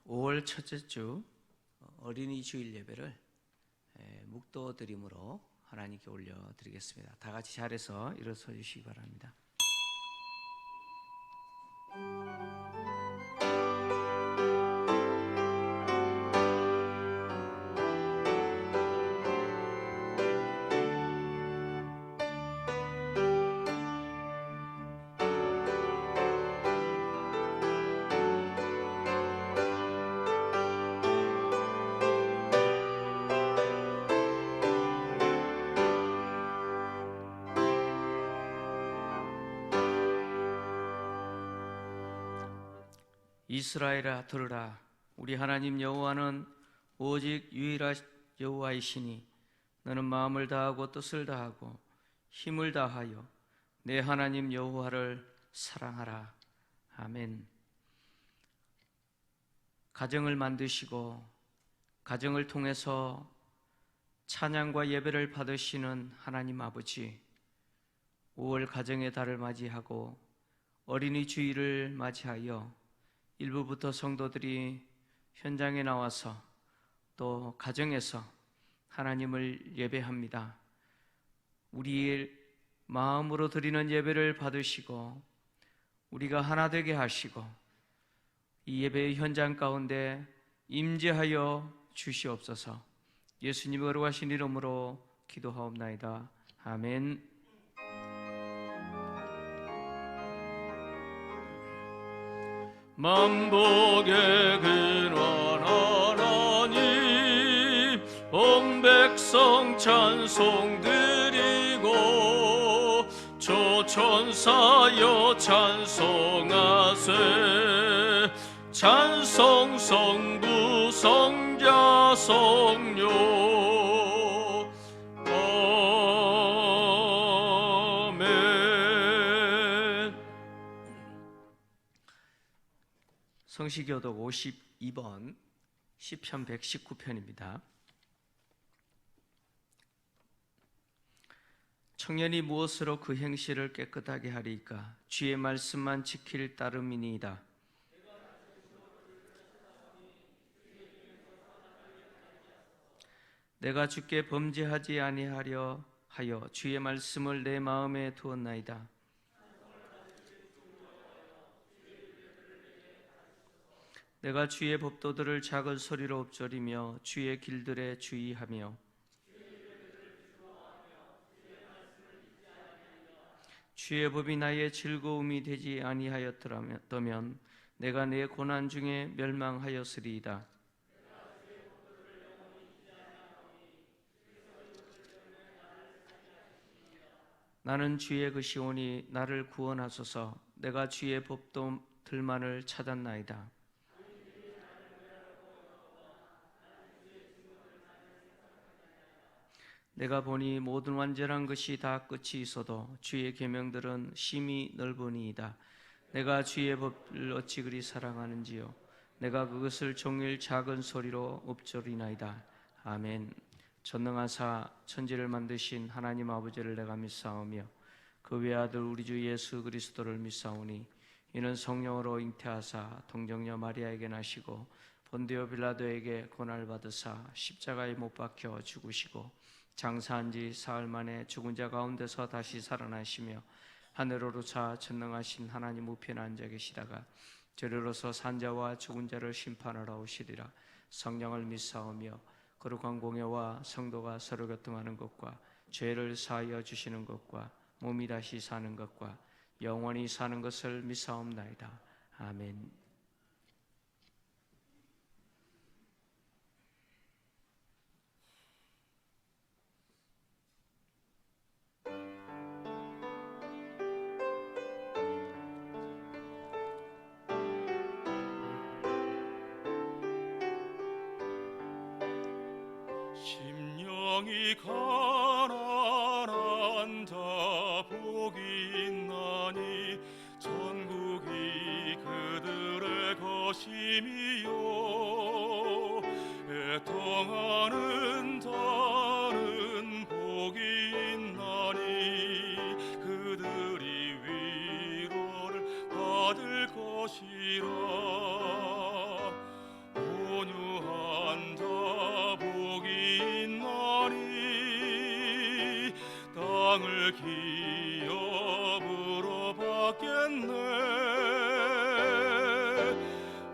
5월 첫째 주 어린이 주일 예배를 묵도 드림으로 하나님께 올려드리겠습니다. 다 같이 자리에서 일어서 주시기 바랍니다. 이스라엘아 들으라. 우리 하나님 여호와는 오직 유일한 여호와이시니 너는 마음을 다하고 뜻을 다하고 힘을 다하여 내 하나님 여호와를 사랑하라. 아멘. 가정을 만드시고 가정을 통해서 찬양과 예배를 받으시는 하나님 아버지, 5월 가정의 달을 맞이하고 어린이 주일을 맞이하여 일부부터 성도들이 현장에 나와서 또 가정에서 하나님을 예배합니다. 우리의 마음으로 드리는 예배를 받으시고 우리가 하나 되게 하시고 이 예배의 현장 가운데 임재하여 주시옵소서. 예수님 거룩하신 이름으로 기도하옵나이다. 아멘. 만복의 근원 하나님, 온 백성 찬송 드리고 조천사여 찬송하세. 찬송 성부 성자 성령. 성시교독 52번 시편 119편입니다. 청년이 무엇으로 그 행실을 깨끗하게 하리까? 주의 말씀만 지킬 따름이니이다. 내가 주께 범죄하지 아니하려 하여 주의 말씀을 내 마음에 두었나이다. 내가 주의 법도들을 작은 소리로 읊조리며 주의 길들에 주의하며 주의 법이 나의 즐거움이 되지 아니하였더면 내가 내 고난 중에 멸망하였으리이다. 나는 주의 그시오니 나를 구원하소서. 내가 주의 법도들만을 찾았나이다. 내가 보니 모든 완전한 것이 다 끝이 있어도 주의 계명들은 심히 넓으니이다. 내가 주의 법을 어찌 그리 사랑하는지요. 내가 그것을 종일 작은 소리로 읊조리나이다. 아멘. 전능하사 천지를 만드신 하나님 아버지를 내가 믿사오며 그 외아들 우리 주 예수 그리스도를 믿사오니 이는 성령으로 잉태하사 동정녀 마리아에게 나시고 본디오 빌라도에게 고난을 받으사 십자가에 못 박혀 죽으시고 장사한 지 사흘 만에 죽은 자 가운데서 다시 살아나시며 하늘으로 차 전능하신 하나님 우편에 앉아 계시다가 저리로서 산자와 죽은 자를 심판하러 오시리라. 성령을 믿사오며 거룩한 공예와 성도가 서로 교통하는 것과 죄를 사하여 주시는 것과 몸이 다시 사는 것과 영원히 사는 것을 믿사옵나이다. 아멘. 심령이 가난한다 복이 있나니 천국이 그들의 것임이요 애통하는 자는 복이 있나니 그들이 위로를 받을 것이라. 기업으로 받겠네.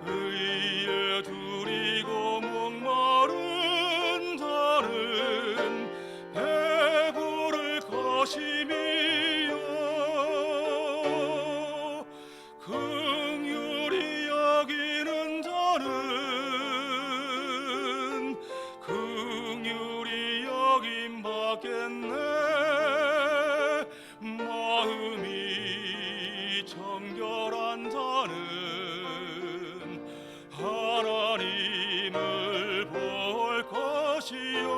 의에 두리고 목마른 자는 배부를 것임이요. 긍휼히 여기는 자는 긍휼히 여김 받겠네. 마음이 정결한 자는 하나님을 볼 것이요.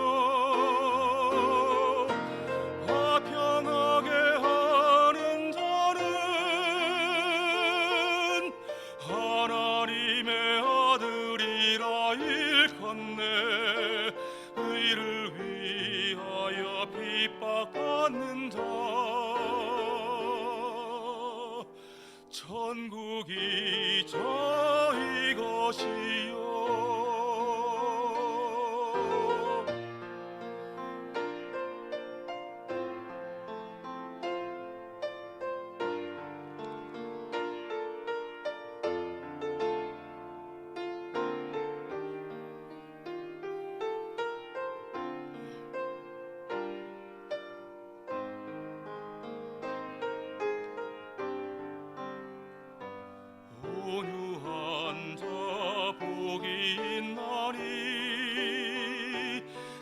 화평하게 하는 자는 하나님의 아들이라 일컫네. 의를 위하여 핍박받는 자 천국이 저희 것이요. 온유한 자 복이 있나니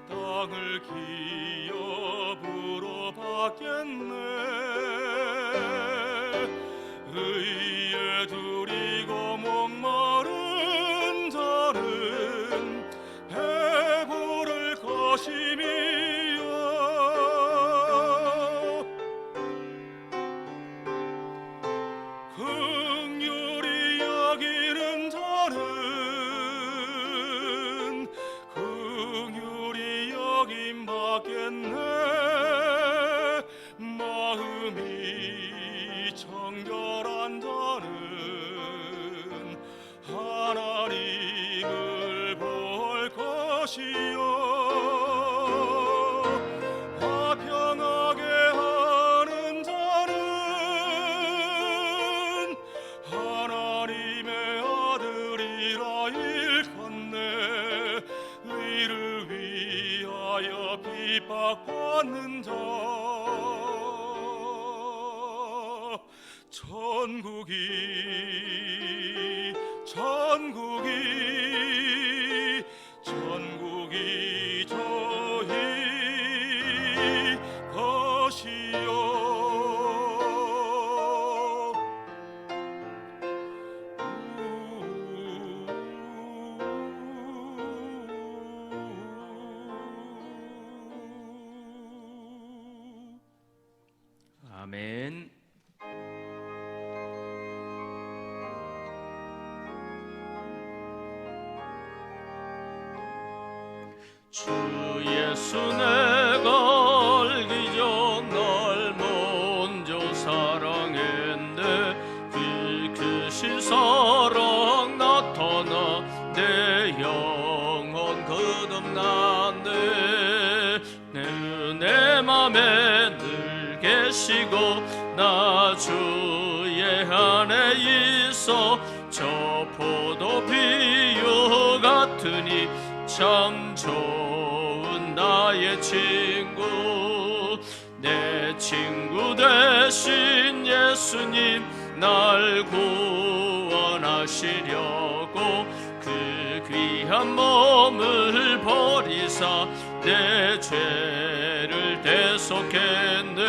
땅을 기업으로 받겠네. 의에 두리고 목마른 자는 배부를 것임이요. 긍휼히 여기는 자는 긍휼히 여김 받겠네. 마음이 정결한 자는 하나님을 볼 것이요. 화평하게 하는 자는 하나님의 아들이라 일컫네. 의를 위하여 핍박받는 자 천국이 저희 것이요. 아멘. 주 예수 내가 알기 전 날 먼저 사랑했네. 그 크신 사랑 나타나 내 영혼 거듭났네. 내 은혜 맘에 늘 계시고 나 주의 안에 있어 저 포도 비유 같으니 참 좋은 나의 친구. 내 친구 되신 예수님 날 구원하시려고 그 귀한 몸을 버리사 내 죄를 대속했네.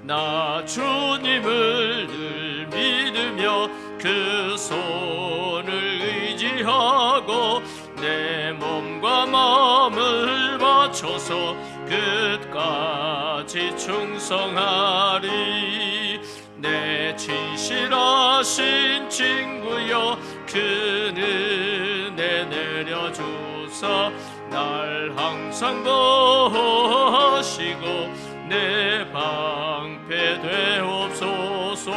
나 주님을 늘 믿으며 그 손을 의지하고 내 몸과 마음을 바쳐서 끝까지 충성하리. 내 진실하신 친구여 그 은혜 내려주사 날 항상 보호하시고 내 방패 되옵소서.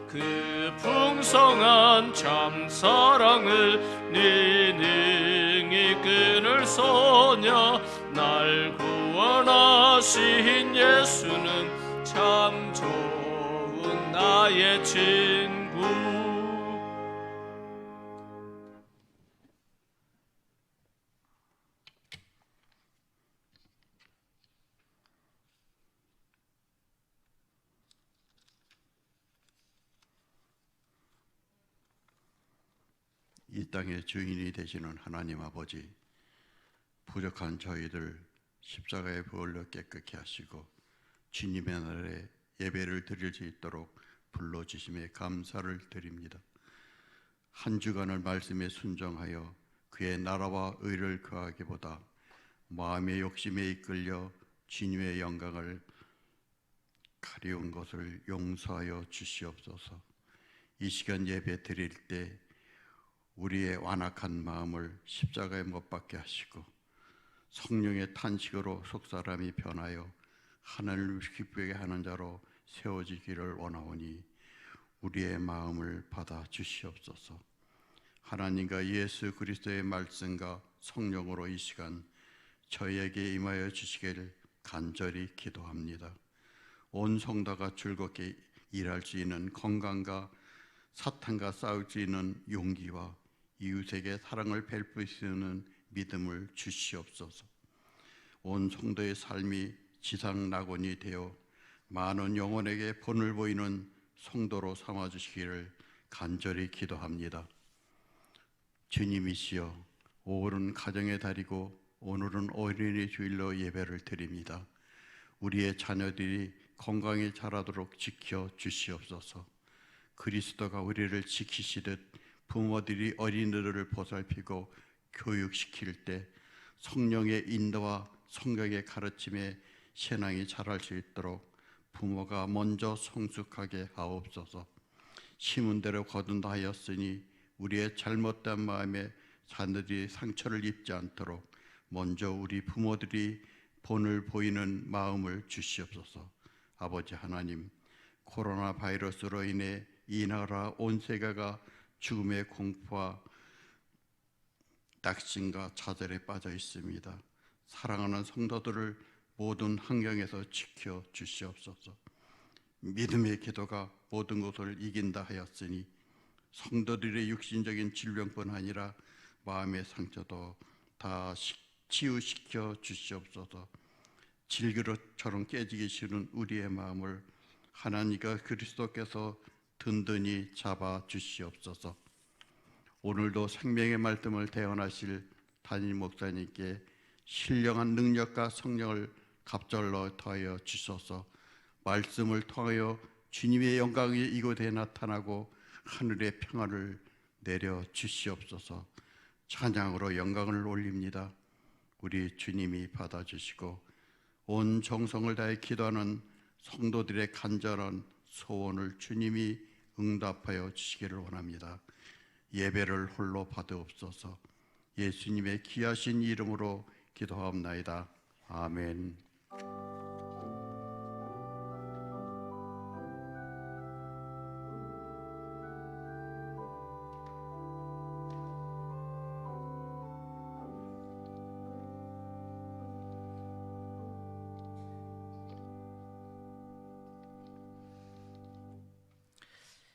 그 풍성한 참 사랑을 네 능히 죄를 소냐 날 구원하신 예수는 참 좋은 나의 친구. 이 땅의 주인이 되시는 하나님 아버지, 부족한 저희들 십자가의 보혈로 깨끗게 하시고 주님의 날에 예배를 드릴 수 있도록 불러주심에 감사를 드립니다. 한 주간을 말씀에 순종하여 그의 나라와 의를 구하기보다 마음의 욕심에 이끌려 주님의 영광을 가리운 것을 용서하여 주시옵소서. 이 시간 예배 드릴 때 우리의 완악한 마음을 십자가에 못 박게 하시고 성령의 탄식으로 속사람이 변하여 하나님을 기쁘게 하는 자로 세워지기를 원하오니 우리의 마음을 받아 주시옵소서. 하나님과 예수 그리스도의 말씀과 성령으로 이 시간 저희에게 임하여 주시기를 간절히 기도합니다. 온 성도가 즐겁게 일할 수 있는 건강과 사탄과 싸울 수 있는 용기와 이웃에게 사랑을 베풀 수 있는 믿음을 주시옵소서. 온 성도의 삶이 지상 낙원이 되어 많은 영혼에게 본을 보이는 성도로 삼아주시기를 간절히 기도합니다. 주님이시여, 오늘은 가정의 달이고 오늘은 어린이 주일로 예배를 드립니다. 우리의 자녀들이 건강히 자라도록 지켜 주시옵소서. 그리스도가 우리를 지키시듯 부모들이 어린이들을 보살피고 교육시킬 때 성령의 인도와 성경의 가르침에 신앙이 자랄 수 있도록 부모가 먼저 성숙하게 하옵소서. 심은 대로 거둔다 하였으니 우리의 잘못된 마음에 자녀들이 상처를 입지 않도록 먼저 우리 부모들이 본을 보이는 마음을 주시옵소서. 아버지 하나님, 코로나 바이러스로 인해 이 나라 온 세계가 죽음의 공포와 낙심과 좌절에 빠져 있습니다. 사랑하는 성도들을 모든 환경에서 지켜 주시옵소서. 믿음의 기도가 모든 것을 이긴다 하였으니 성도들의 육신적인 질병뿐 아니라 마음의 상처도 다 치유시켜 주시옵소서. 질그릇처럼 깨지기 싫은 우리의 마음을 하나님과 그리스도께서 든든히 잡아 주시옵소서. 오늘도 생명의 말씀을 대언하실 담임 목사님께 신령한 능력과 성령을 갑절로 더하여 주셔서 말씀을 통하여 주님의 영광이 이곳에 나타나고 하늘의 평화를 내려 주시옵소서. 찬양으로 영광을 올립니다. 우리 주님이 받아주시고 온 정성을 다해 기도하는 성도들의 간절한 소원을 주님이 응답하여 주시기를 원합니다. 예배를 홀로 받으옵소서. 예수님의 귀하신 이름으로 기도하옵나이다. 아멘.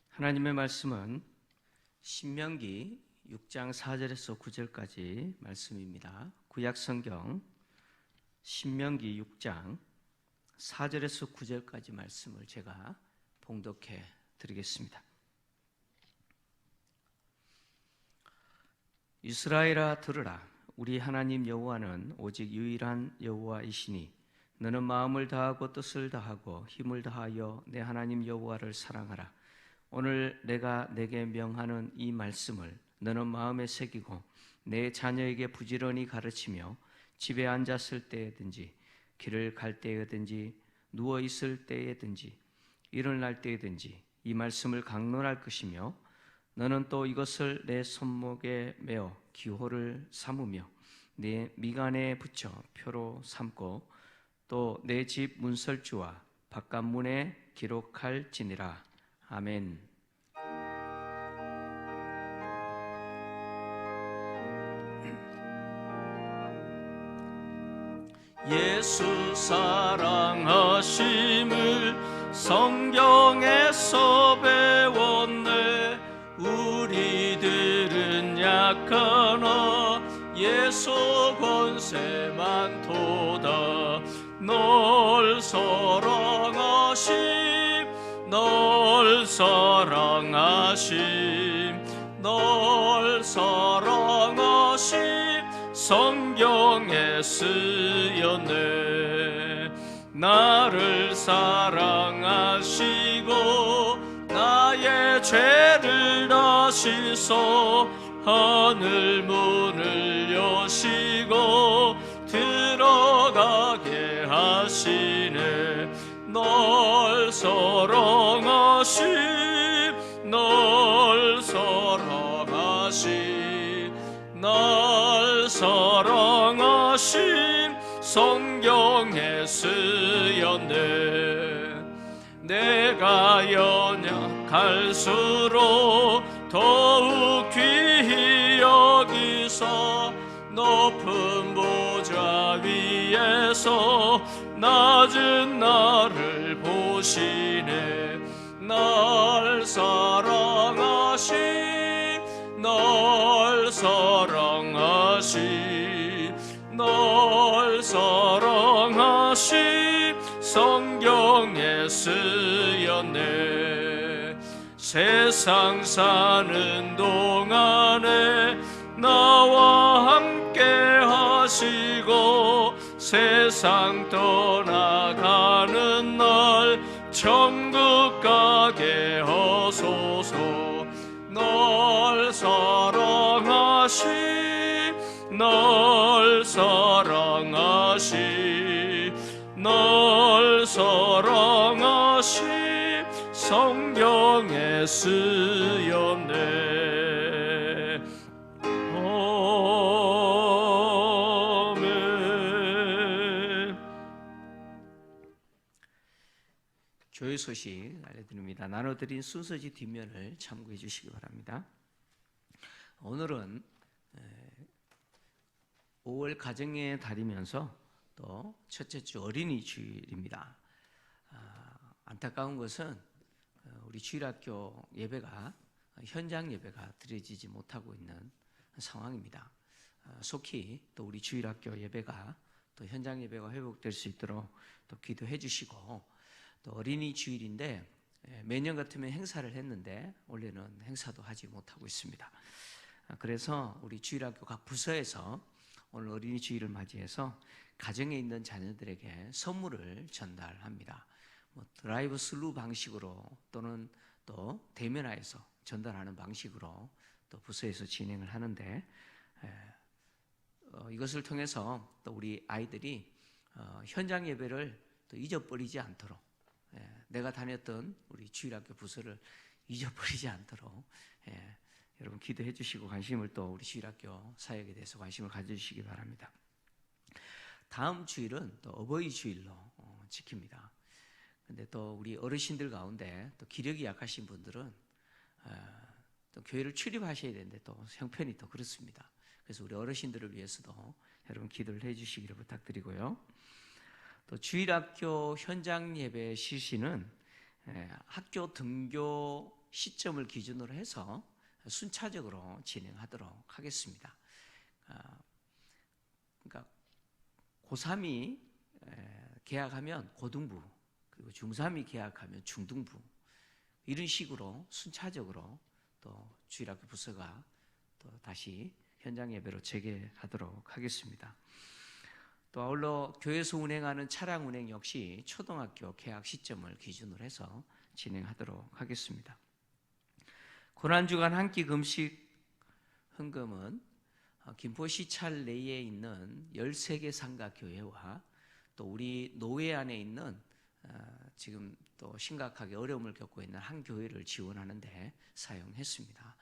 하나님의 말씀은 신명기 6장 4절에서 9절까지 말씀입니다. 구약 성경 신명기 6장 4절에서 9절까지 말씀을 제가 봉독해 드리겠습니다. 이스라엘아 들으라. 우리 하나님 여호와는 오직 유일한 여호와이시니 너는 마음을 다하고 뜻을 다하고 힘을 다하여 내 하나님 여호와를 사랑하라. 오늘 내가 내게 명하는 이 말씀을 너는 마음에 새기고 내 자녀에게 부지런히 가르치며 집에 앉았을 때에든지 길을 갈 때에든지 누워 있을 때에든지 일어날 때에든지 이 말씀을 강론할 것이며 너는 또 이것을 내 손목에 메어 기호를 삼으며 내 미간에 붙여 표로 삼고 또 내 집 문설주와 바깥문에 기록할지니라. 아멘. 예수 사랑하심을 성경에서 배웠네. 우리들은 약하나 예수 권세 많도다. 널 사랑하심, 널 사랑하심, 널 사랑하심 성경에 쓰였네. 나를 사랑하시고 나의 죄를 다 씻어 하늘 문을 여시고 들어가게 하시네. 널 사랑하심, 널 사랑하심, 날 사랑하심 성경에 쓰였네. 내가 연약할수록 더욱 귀히 여기서 높은 보좌 위에서 낮은 나를 보시네. 날 사랑하심, 날 사랑하심, 날 사랑하심 성경에 쓰였네. 세상 사는 동안에 나와 함께 하시고 세상 떠나가는 날 천국 가게 하소서. 널 사랑하심, 널 사랑하심, 널 사랑하심 성경에 쓰였네. 아멘. 교회 소식 알려드립니다. 나눠드린 순서지 뒷면을 참고해 주시기 바랍니다. 오늘은 5월 가정의 달이면서 또 첫째 주 어린이 주일입니다. 안타까운 것은 우리 주일학교 예배가 현장 예배가 드려지지 못하고 있는 상황입니다. 속히 또 우리 주일학교 예배가 또 현장 예배가 회복될 수 있도록 또 기도해 주시고, 또 어린이 주일인데 매년 같으면 행사를 했는데 올해는 행사도 하지 못하고 있습니다. 그래서 우리 주일학교 각 부서에서 오늘 어린이 주일을 맞이해서 가정에 있는 자녀들에게 선물을 전달합니다. 드라이브 스루 방식으로 또는 또 대면화해서 전달하는 방식으로 또 부서에서 진행을 하는데, 이것을 통해서 또 우리 아이들이 현장 예배를 또 잊어버리지 않도록, 내가 다녔던 우리 주일학교 부서를 잊어버리지 않도록 여러분 기도해 주시고 관심을 또 우리 주일학교 사역에 대해서 관심을 가져주시기 바랍니다. 다음 주일은 또 어버이 주일로 지킵니다. 근데 또 우리 어르신들 가운데 또 기력이 약하신 분들은 또 교회를 출입하셔야 되는데 또 형편이 또 그렇습니다. 그래서 우리 어르신들을 위해서도 여러분 기도를 해주시기를 부탁드리고요. 또 주일학교 현장 예배 실시는 학교 등교 시점을 기준으로 해서 순차적으로 진행하도록 하겠습니다. 그러니까 고3이 개학하면 고등부, 그리고 중3이 개학하면 중등부, 이런 식으로 순차적으로 또 주일학교 부서가 또 다시 현장 예배로 재개하도록 하겠습니다. 또 아울러 교회에서 운행하는 차량 운행 역시 초등학교 개학 시점을 기준으로 해서 진행하도록 하겠습니다. 고난주간 한 끼 금식 헌금은 김포시 찰 내에 있는 13개 상가교회와 또 우리 노회 안에 있는 지금 또 심각하게 어려움을 겪고 있는 한 교회를 지원하는 데 사용했습니다.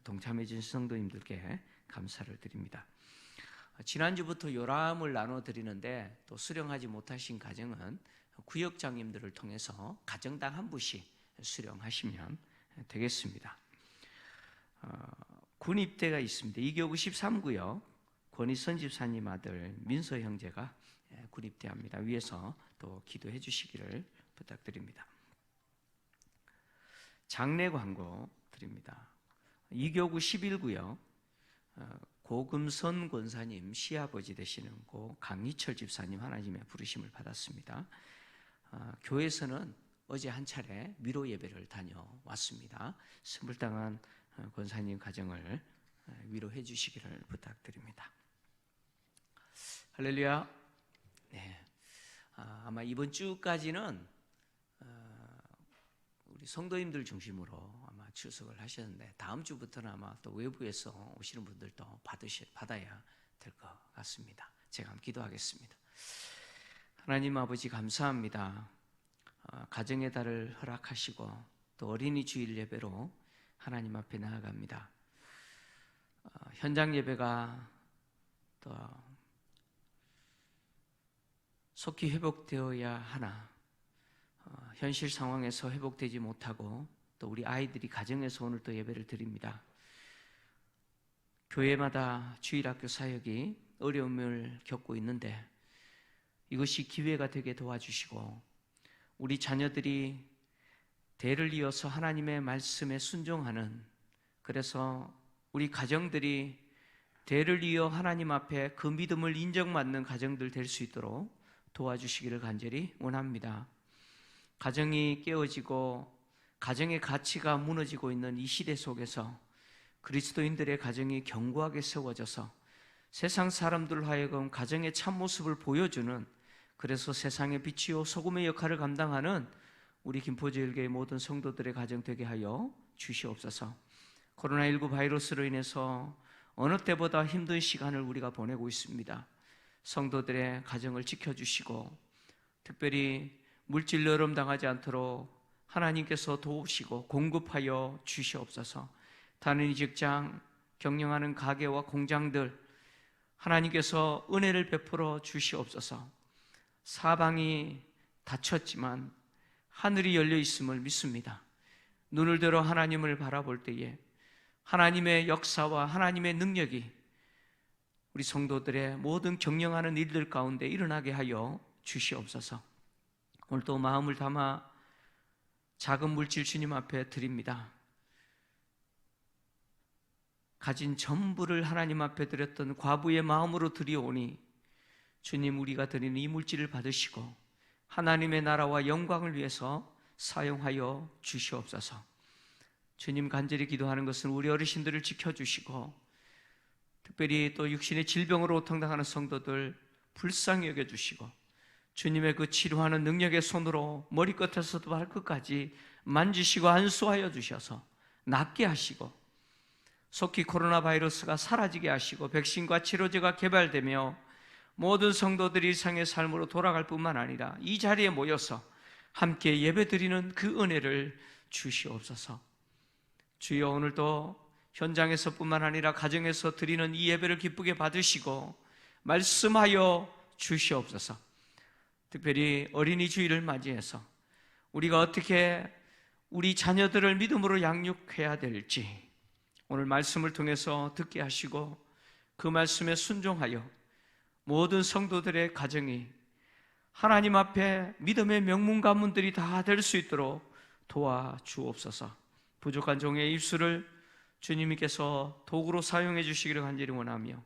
동참해 주신 성도님들께 감사를 드립니다. 지난주부터 요람을 나눠드리는데 또 수령하지 못하신 가정은 구역장님들을 통해서 가정당 한 부씩 수령하시면 되겠습니다. 군 입대가 있습니다. 이교구 13구역 권희선 집사님 아들 민서 형제가 군입대합니다. 위에서 또 기도해 주시기를 부탁드립니다. 장례 광고 드립니다. 이교구 11구요. 고금선 권사님 시아버지 되시는 고 강희철 집사님 하나님의 부르심을 받았습니다. 교회에서는 어제 한 차례 위로 예배를 다녀왔습니다. 선물당한 권사님 가정을 위로해 주시기를 부탁드립니다. 할렐루야. 네. 아마 이번 주까지는 우리 성도님들 중심으로 아마 출석을 하셨는데 다음 주부터는 아마 또 외부에서 오시는 분들도 받아야 될 것 같습니다. 제가 한번 기도하겠습니다. 하나님 아버지 감사합니다. 가정의 달을 허락하시고 또 어린이 주일 예배로 하나님 앞에 나아갑니다. 현장 예배가 또 속히 회복되어야 하나 현실 상황에서 회복되지 못하고 또 우리 아이들이 가정에서 오늘 또 예배를 드립니다. 교회마다 주일학교 사역이 어려움을 겪고 있는데 이것이 기회가 되게 도와주시고 우리 자녀들이 대를 이어서 하나님의 말씀에 순종하는, 그래서 우리 가정들이 대를 이어 하나님 앞에 그 믿음을 인정받는 가정들 될 수 있도록 도와주시기를 간절히 원합니다. 가정이 깨어지고 가정의 가치가 무너지고 있는 이 시대 속에서 그리스도인들의 가정이 견고하게 세워져서 세상 사람들 하여금 가정의 참모습을 보여주는, 그래서 세상의 빛이요 소금의 역할을 감당하는 우리 김포제일교회 모든 성도들의 가정 되게 하여 주시옵소서. 코로나19 바이러스로 인해서 어느 때보다 힘든 시간을 우리가 보내고 있습니다. 성도들의 가정을 지켜주시고 특별히 물질 여름 당하지 않도록 하나님께서 도우시고 공급하여 주시옵소서. 다른 직장, 경영하는 가게와 공장들 하나님께서 은혜를 베풀어 주시옵소서. 사방이 닫혔지만 하늘이 열려 있음을 믿습니다. 눈을 들어 하나님을 바라볼 때에 하나님의 역사와 하나님의 능력이 우리 성도들의 모든 경영하는 일들 가운데 일어나게 하여 주시옵소서. 오늘도 마음을 담아 작은 물질 주님 앞에 드립니다. 가진 전부를 하나님 앞에 드렸던 과부의 마음으로 드리오니 주님, 우리가 드리는 이 물질을 받으시고 하나님의 나라와 영광을 위해서 사용하여 주시옵소서. 주님, 간절히 기도하는 것은 우리 어르신들을 지켜주시고 특별히 또 육신의 질병으로 고통당하는 성도들 불쌍히 여겨주시고 주님의 그 치료하는 능력의 손으로 머리끝에서도 발끝까지 만지시고 안수하여 주셔서 낫게 하시고 속히 코로나 바이러스가 사라지게 하시고 백신과 치료제가 개발되며 모든 성도들이 일상의 삶으로 돌아갈 뿐만 아니라 이 자리에 모여서 함께 예배드리는 그 은혜를 주시옵소서. 주여, 오늘도 현장에서 뿐만 아니라 가정에서 드리는 이 예배를 기쁘게 받으시고 말씀하여 주시옵소서. 특별히 어린이 주일을 맞이해서 우리가 어떻게 우리 자녀들을 믿음으로 양육해야 될지 오늘 말씀을 통해서 듣게 하시고 그 말씀에 순종하여 모든 성도들의 가정이 하나님 앞에 믿음의 명문 가문들이 다 될 수 있도록 도와주옵소서. 부족한 종의 입술을 주님께서 도구로 사용해 주시기를 간절히 원하며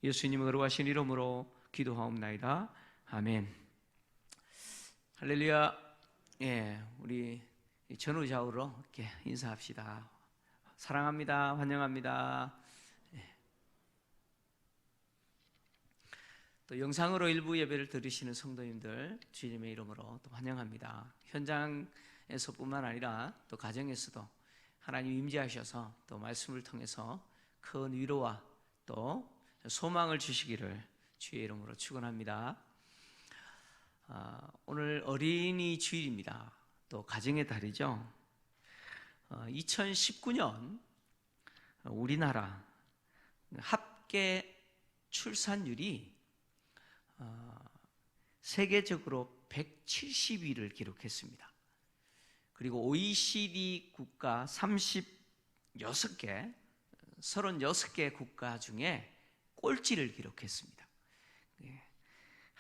예수님의 거룩하신 이름으로 기도하옵나이다. 아멘. 할렐루야. 예, 우리 전후좌우로 이렇게 인사합시다. 사랑합니다. 환영합니다. 또 영상으로 일부 예배를 들으시는 성도님들 주님의 이름으로 또 환영합니다. 현장에서뿐만 아니라 또 가정에서도 하나님 임재하셔서 또 말씀을 통해서 큰 위로와 또 소망을 주시기를 주의 이름으로 축원합니다. 오늘 어린이 주일입니다. 또 가정의 달이죠. 2019년 우리나라 합계 출산율이 세계적으로 170위를 기록했습니다. 그리고 OECD 국가 36개 국가 중에 꼴찌를 기록했습니다.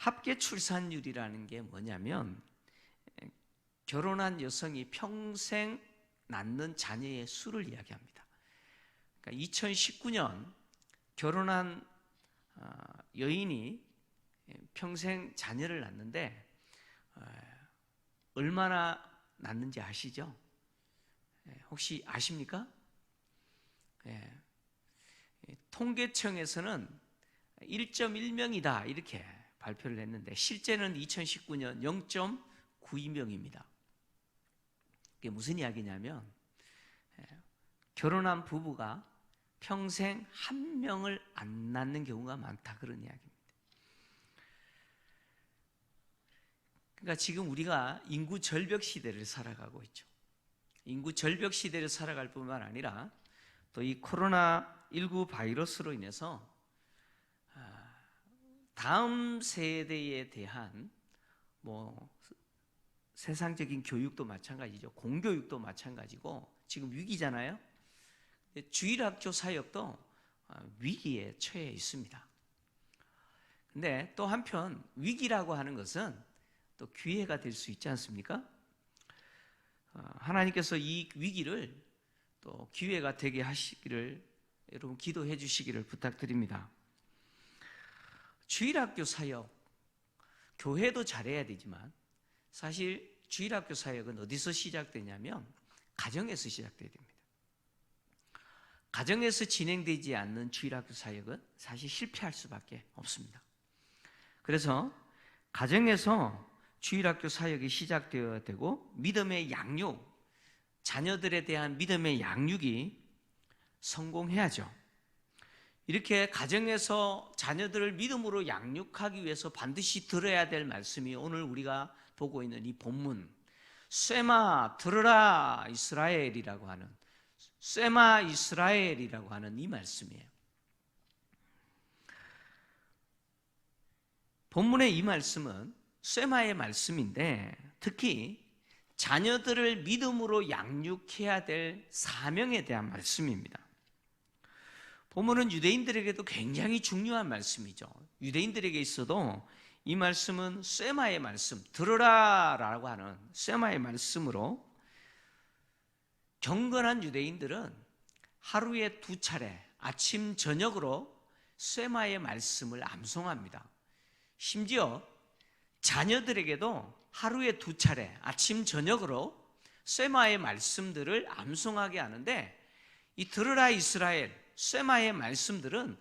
합계 출산율이라는 게 뭐냐면 결혼한 여성이 평생 낳는 자녀의 수를 이야기합니다. 그러니까 2019년 결혼한 여인이 평생 자녀를 낳는데 얼마나 낳는지 아시죠? 혹시 아십니까? 통계청에서는 1.1명이다 이렇게 발표를 했는데 실제는 2019년 0.92명입니다. 이게 무슨 이야기냐면 결혼한 부부가 평생 한 명을 안 낳는 경우가 많다 그런 이야기입니다. 그러니까 지금 우리가 인구 절벽 시대를 살아가고 있죠. 인구 절벽 시대를 살아갈 뿐만 아니라 또 이 코로나19 바이러스로 인해서 다음 세대에 대한 세상적인 교육도 마찬가지죠. 공교육도 마찬가지고 지금 위기잖아요. 주일학교 사역도 위기에 처해 있습니다. 근데 또 한편 위기라고 하는 것은 또 기회가 될 수 있지 않습니까? 하나님께서 이 위기를 또 기회가 되게 하시기를 여러분 기도해 주시기를 부탁드립니다. 주일학교 사역, 교회도 잘해야 되지만 사실 주일학교 사역은 어디서 시작되냐면 가정에서 시작돼야 됩니다. 가정에서 진행되지 않는 주일학교 사역은 사실 실패할 수밖에 없습니다. 그래서 가정에서 주일학교 사역이 시작되어야 되고 믿음의 양육, 자녀들에 대한 믿음의 양육이 성공해야죠. 이렇게 가정에서 자녀들을 믿음으로 양육하기 위해서 반드시 들어야 될 말씀이 오늘 우리가 보고 있는 이 본문 쇠마 들으라 이스라엘이라고 하는 쇠마 이스라엘이라고 하는 이 말씀이에요. 본문의 이 말씀은 쇠마의 말씀인데 특히 자녀들을 믿음으로 양육해야 될 사명에 대한 말씀입니다. 본문은 유대인들에게도 굉장히 중요한 말씀이죠. 유대인들에게 있어도 이 말씀은 쇠마의 말씀, 들으라라고 하는 쇠마의 말씀으로 경건한 유대인들은 하루에 2차례 아침 저녁으로 쇠마의 말씀을 암송합니다. 심지어 자녀들에게도 하루에 2차례 아침 저녁으로 쇠마의 말씀들을 암송하게 하는데 이 들으라 이스라엘 쇠마의 말씀들은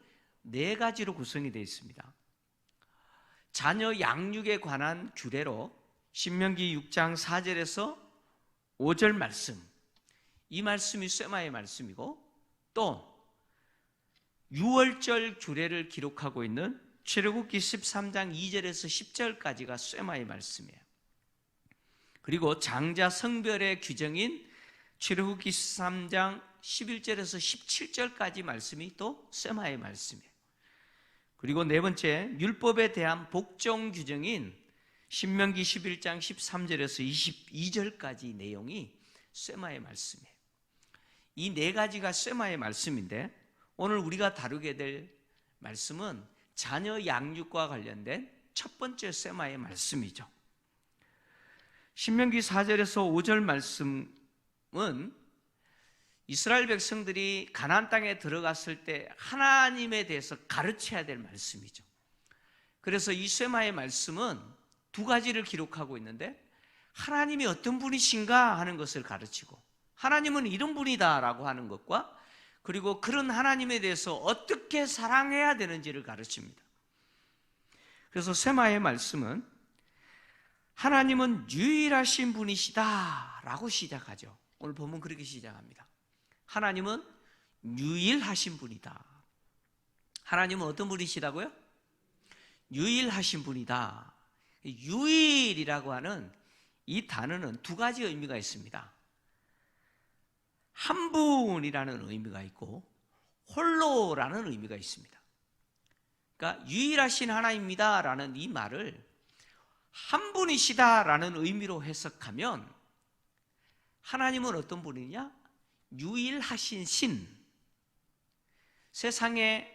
4가지로 구성이 되어 있습니다. 자녀 양육에 관한 규례로 신명기 6장 4절에서 5절 말씀, 이 말씀이 쇠마의 말씀이고 또 6월절 규례를 기록하고 있는 출애굽기 13장 2절에서 10절까지가 쇠마의 말씀이에요. 그리고 장자 성별의 규정인 출애굽기 13장 11절에서 17절까지 말씀이 또 쇠마의 말씀이에요. 그리고 4번째 율법에 대한 복종 규정인 신명기 11장 13절에서 22절까지 내용이 쇠마의 말씀이에요. 이 4가지가 쇠마의 말씀인데 오늘 우리가 다루게 될 말씀은 자녀 양육과 관련된 첫 번째 쇠마의 말씀이죠. 신명기 4절에서 5절 말씀은 이스라엘 백성들이 가나안 땅에 들어갔을 때 하나님에 대해서 가르쳐야 될 말씀이죠. 그래서 이 쇠마의 말씀은 2가지를 기록하고 있는데 하나님이 어떤 분이신가 하는 것을 가르치고 하나님은 이런 분이다라고 하는 것과 그리고 그런 하나님에 대해서 어떻게 사랑해야 되는지를 가르칩니다. 그래서 쇠마의 말씀은 하나님은 유일하신 분이시다라고 시작하죠. 오늘 본문 그렇게 시작합니다. 하나님은 유일하신 분이다. 하나님은 어떤 분이시다고요? 유일하신 분이다. 유일이라고 하는 이 단어는 2가지 의미가 있습니다. 한 분이라는 의미가 있고 홀로라는 의미가 있습니다. 그러니까 유일하신 하나님입니다라는 이 말을 한 분이시다라는 의미로 해석하면 하나님은 어떤 분이냐? 유일하신 신, 세상에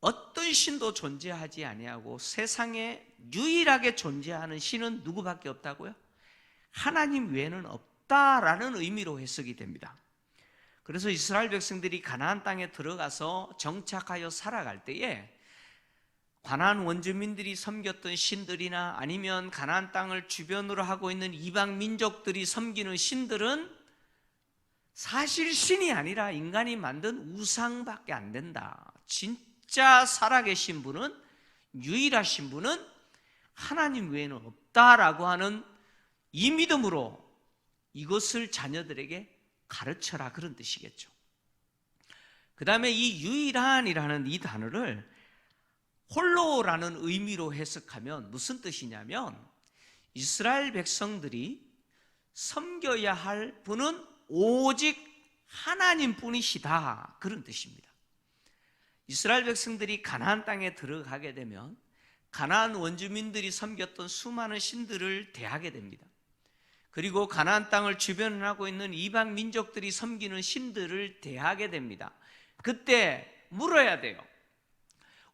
어떤 신도 존재하지 아니하고 세상에 유일하게 존재하는 신은 누구밖에 없다고요? 하나님 외에는 없다라는 의미로 해석이 됩니다. 그래서 이스라엘 백성들이 가나안 땅에 들어가서 정착하여 살아갈 때에 가나안 원주민들이 섬겼던 신들이나 아니면 가나안 땅을 주변으로 하고 있는 이방 민족들이 섬기는 신들은 사실 신이 아니라 인간이 만든 우상밖에 안 된다. 진짜 살아계신 분은, 유일하신 분은 하나님 외에는 없다라고 하는 이 믿음으로 이것을 자녀들에게 가르쳐라, 그런 뜻이겠죠. 그 다음에 이 유일한이라는 이 단어를 홀로라는 의미로 해석하면 무슨 뜻이냐면, 이스라엘 백성들이 섬겨야 할 분은 오직 하나님뿐이시다, 그런 뜻입니다. 이스라엘 백성들이 가나안 땅에 들어가게 되면 가나안 원주민들이 섬겼던 수많은 신들을 대하게 됩니다. 그리고 가나안 땅을 주변하고 있는 이방 민족들이 섬기는 신들을 대하게 됩니다. 그때 물어야 돼요.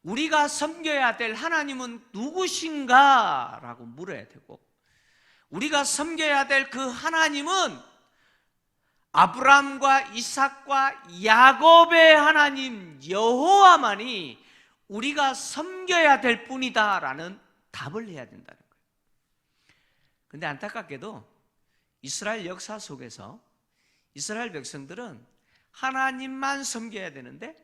우리가 섬겨야 될 하나님은 누구신가? 라고 물어야 되고, 우리가 섬겨야 될 그 하나님은 아브라함과 이삭과 야곱의 하나님 여호와만이 우리가 섬겨야 될 뿐이다 라는 답을 해야 된다는 거예요. 그런데 안타깝게도 이스라엘 역사 속에서 이스라엘 백성들은 하나님만 섬겨야 되는데,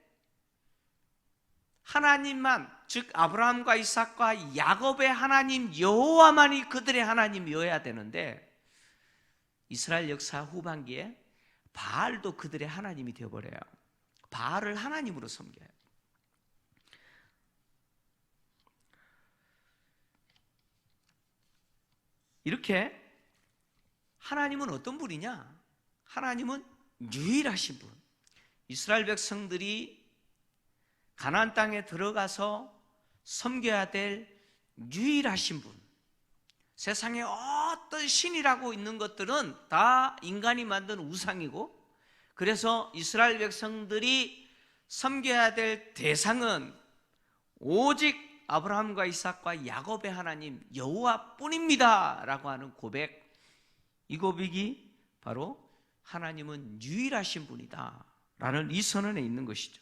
하나님만, 즉 아브라함과 이삭과 야곱의 하나님 여호와만이 그들의 하나님이어야 되는데, 이스라엘 역사 후반기에 바알도 그들의 하나님이 되어버려요. 바알을 하나님으로 섬겨요. 이렇게 하나님은 어떤 분이냐? 하나님은 유일하신 분. 이스라엘 백성들이 가나안 땅에 들어가서 섬겨야 될 유일하신 분. 세상에 어떤 신이라고 있는 것들은 다 인간이 만든 우상이고, 그래서 이스라엘 백성들이 섬겨야 될 대상은 오직 아브라함과 이삭과 야곱의 하나님 여호와뿐입니다 라고 하는 고백, 이 고백이 바로 하나님은 유일하신 분이다 라는 이 선언에 있는 것이죠.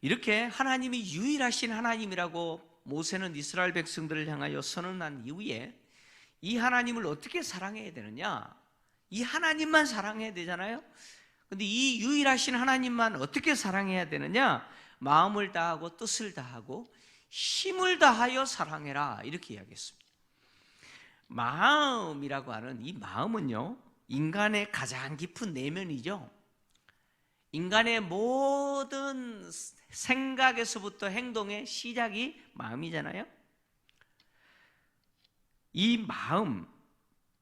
이렇게 하나님이 유일하신 하나님이라고 모세는 이스라엘 백성들을 향하여 선언한 이후에 이 하나님을 어떻게 사랑해야 되느냐? 이 하나님만 사랑해야 되잖아요. 근데 이 유일하신 하나님만 어떻게 사랑해야 되느냐? 마음을 다하고 뜻을 다하고 힘을 다하여 사랑해라, 이렇게 이야기했습니다. 마음이라고 하는 이 마음은요, 인간의 가장 깊은 내면이죠. 인간의 모든 생각에서부터 행동의 시작이 마음이잖아요. 이 마음,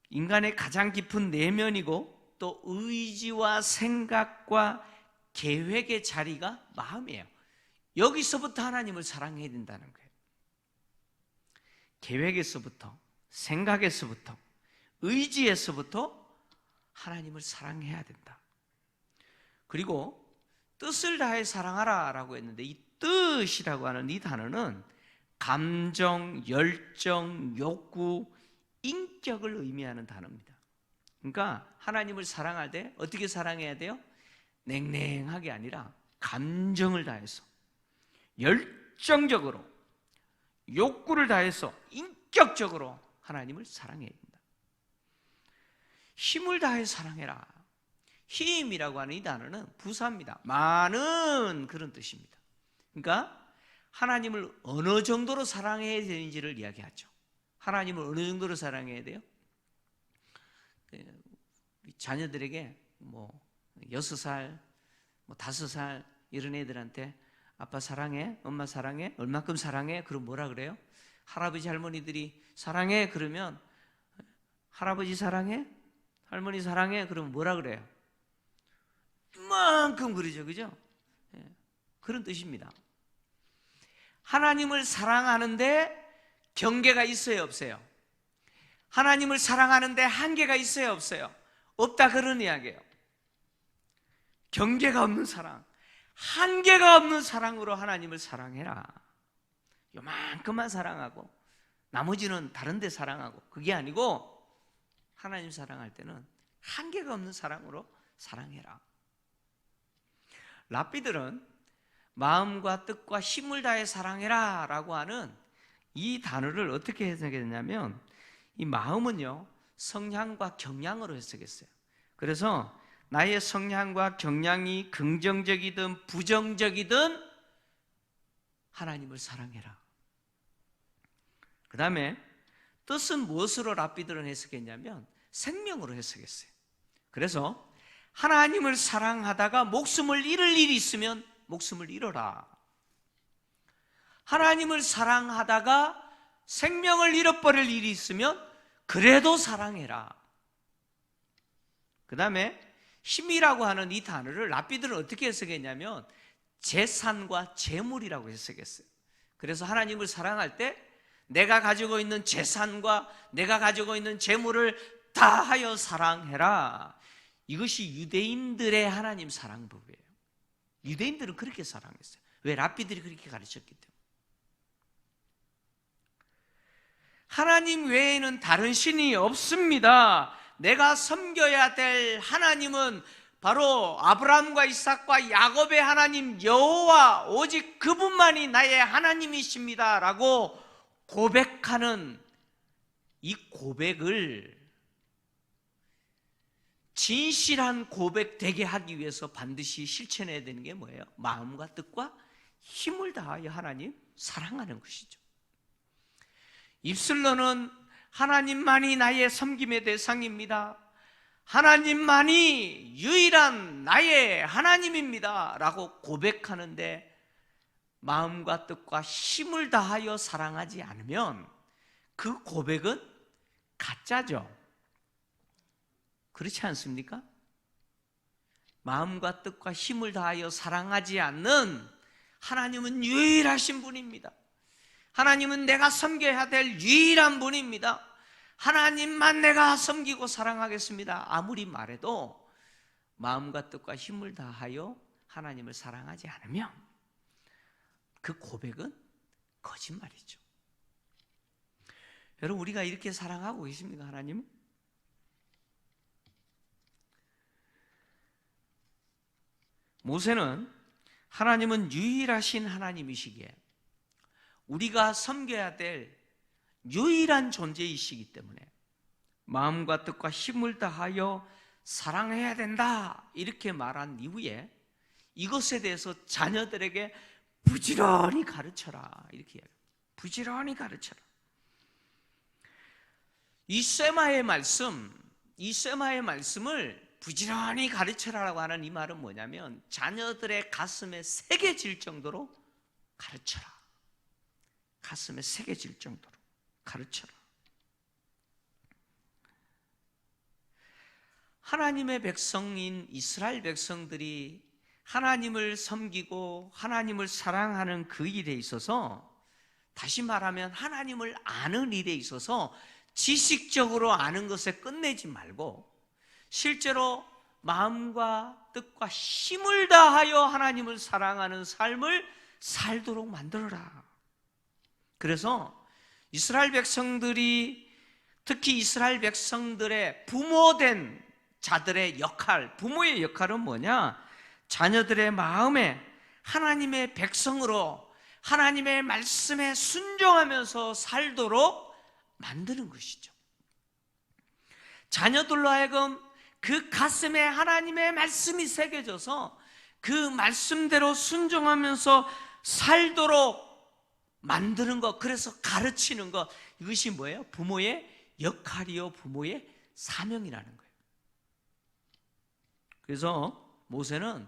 인간의 가장 깊은 내면이고 또 의지와 생각과 계획의 자리가 마음이에요. 여기서부터 하나님을 사랑해야 된다는 거예요. 계획에서부터, 생각에서부터, 의지에서부터 하나님을 사랑해야 된다. 그리고 뜻을 다해 사랑하라 라고 했는데, 이 뜻이라고 하는 이 단어는 감정, 열정, 욕구, 인격을 의미하는 단어입니다. 그러니까 하나님을 사랑할 때 어떻게 사랑해야 돼요? 냉랭하게 아니라 감정을 다해서, 열정적으로, 욕구를 다해서 인격적으로 하나님을 사랑해야 된다. 힘을 다해 사랑해라. 힘이라고 하는 이 단어는 부사입니다. 많은, 그런 뜻입니다. 그러니까 하나님을 어느 정도로 사랑해야 되는지를 이야기하죠. 하나님을 어느 정도로 사랑해야 돼요? 우리 자녀들에게 6살, 5살 이런 애들한테 아빠 사랑해, 엄마 사랑해, 얼마큼 사랑해? 그럼 뭐라 그래요? 할아버지 할머니들이 사랑해 그러면 할아버지 사랑해? 할머니 사랑해? 그러면 뭐라 그래요? 이만큼 그러죠, 그죠? 그런 뜻입니다. 하나님을 사랑하는데 경계가 있어요, 없어요? 하나님을 사랑하는데 한계가 있어요, 없어요? 없다, 그런 이야기예요. 경계가 없는 사랑, 한계가 없는 사랑으로 하나님을 사랑해라. 요만큼만 사랑하고 나머지는 다른 데 사랑하고, 그게 아니고 하나님 사랑할 때는 한계가 없는 사랑으로 사랑해라. 랍비들은 마음과 뜻과 힘을 다해 사랑해라 라고 하는 이 단어를 어떻게 해석했냐면, 이 마음은요 성향과 경향으로 해석했어요. 그래서 나의 성향과 경향이 긍정적이든 부정적이든 하나님을 사랑해라. 그 다음에 뜻은 무엇으로 랍비들은 해석했냐면 생명으로 해석했어요. 그래서 하나님을 사랑하다가 목숨을 잃을 일이 있으면 목숨을 잃어라. 하나님을 사랑하다가 생명을 잃어버릴 일이 있으면 그래도 사랑해라. 그 다음에 힘이라고 하는 이 단어를 랍비들은 어떻게 해석했냐면 재산과 재물이라고 해석했어요. 그래서 하나님을 사랑할 때 내가 가지고 있는 재산과 내가 가지고 있는 재물을 다하여 사랑해라. 이것이 유대인들의 하나님 사랑법이에요. 유대인들은 그렇게 사랑했어요. 왜? 랍비들이 그렇게 가르쳤기 때문에. 하나님 외에는 다른 신이 없습니다. 내가 섬겨야 될 하나님은 바로 아브라함과 이삭과 야곱의 하나님 여호와, 오직 그분만이 나의 하나님이십니다 라고 고백하는 이 고백을 진실한 고백 되게 하기 위해서 반드시 실천해야 되는 게 뭐예요? 마음과 뜻과 힘을 다하여 하나님 사랑하는 것이죠. 입술로는 하나님만이 나의 섬김의 대상입니다, 하나님만이 유일한 나의 하나님입니다 라고 고백하는데 마음과 뜻과 힘을 다하여 사랑하지 않으면 그 고백은 가짜죠. 그렇지 않습니까? 마음과 뜻과 힘을 다하여 사랑하지 않는 하나님은 유일하신 분입니다. 하나님은 내가 섬겨야 될 유일한 분입니다. 하나님만 내가 섬기고 사랑하겠습니다 아무리 말해도 마음과 뜻과 힘을 다하여 하나님을 사랑하지 않으면 그 고백은 거짓말이죠. 여러분, 우리가 이렇게 사랑하고 계십니까? 하나님? 모세는 하나님은 유일하신 하나님이시기에 우리가 섬겨야 될 유일한 존재이시기 때문에 마음과 뜻과 힘을 다하여 사랑해야 된다 이렇게 말한 이후에 이것에 대해서 자녀들에게 부지런히 가르쳐라 이렇게 이야기합니다. 부지런히 가르쳐라. 이 세마의 말씀을 부지런히 가르쳐라라고 하는 이 말은 뭐냐면 자녀들의 가슴에 새겨질 정도로 가르쳐라. 가슴에 새겨질 정도로 가르쳐라. 하나님의 백성인 이스라엘 백성들이 하나님을 섬기고 하나님을 사랑하는 그 일에 있어서, 다시 말하면 하나님을 아는 일에 있어서 지식적으로 아는 것에 끝내지 말고 실제로 마음과 뜻과 힘을 다하여 하나님을 사랑하는 삶을 살도록 만들어라. 그래서 이스라엘 백성들이, 특히 이스라엘 백성들의 부모된 자들의 역할, 부모의 역할은 뭐냐? 자녀들의 마음에 하나님의 백성으로 하나님의 말씀에 순종하면서 살도록 만드는 것이죠. 자녀들로 하여금 그 가슴에 하나님의 말씀이 새겨져서 그 말씀대로 순종하면서 살도록 만드는 것, 그래서 가르치는 것, 이것이 뭐예요? 부모의 역할이요, 부모의 사명이라는 거예요. 그래서 모세는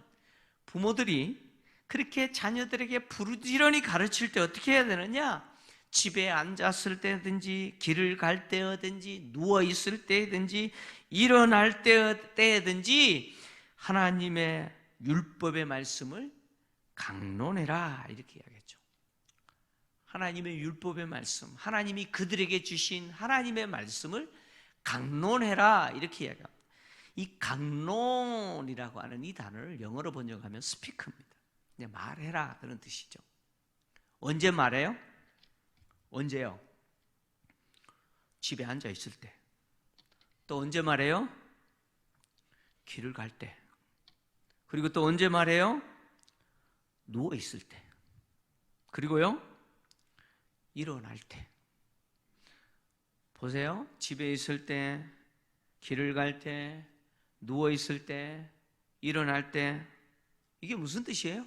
부모들이 그렇게 자녀들에게 부지런히 가르칠 때 어떻게 해야 되느냐? 집에 앉았을 때든지 길을 갈 때든지 누워있을 때든지 일어날 때든지 하나님의 율법의 말씀을 강론해라 이렇게 이야기했죠. 하나님의 율법의 말씀, 하나님이 그들에게 주신 하나님의 말씀을 강론해라 이렇게 이야기합니다. 이 강론이라고 하는 이 단어를 영어로 번역하면 스피크입니다. 이제 말해라 그런 뜻이죠. 언제 말해요? 언제요? 집에 앉아 있을 때. 또 언제 말해요? 길을 갈 때. 그리고 또 언제 말해요? 누워 있을 때. 그리고요, 일어날 때. 보세요. 집에 있을 때, 길을 갈 때, 누워 있을 때, 일어날 때. 이게 무슨 뜻이에요?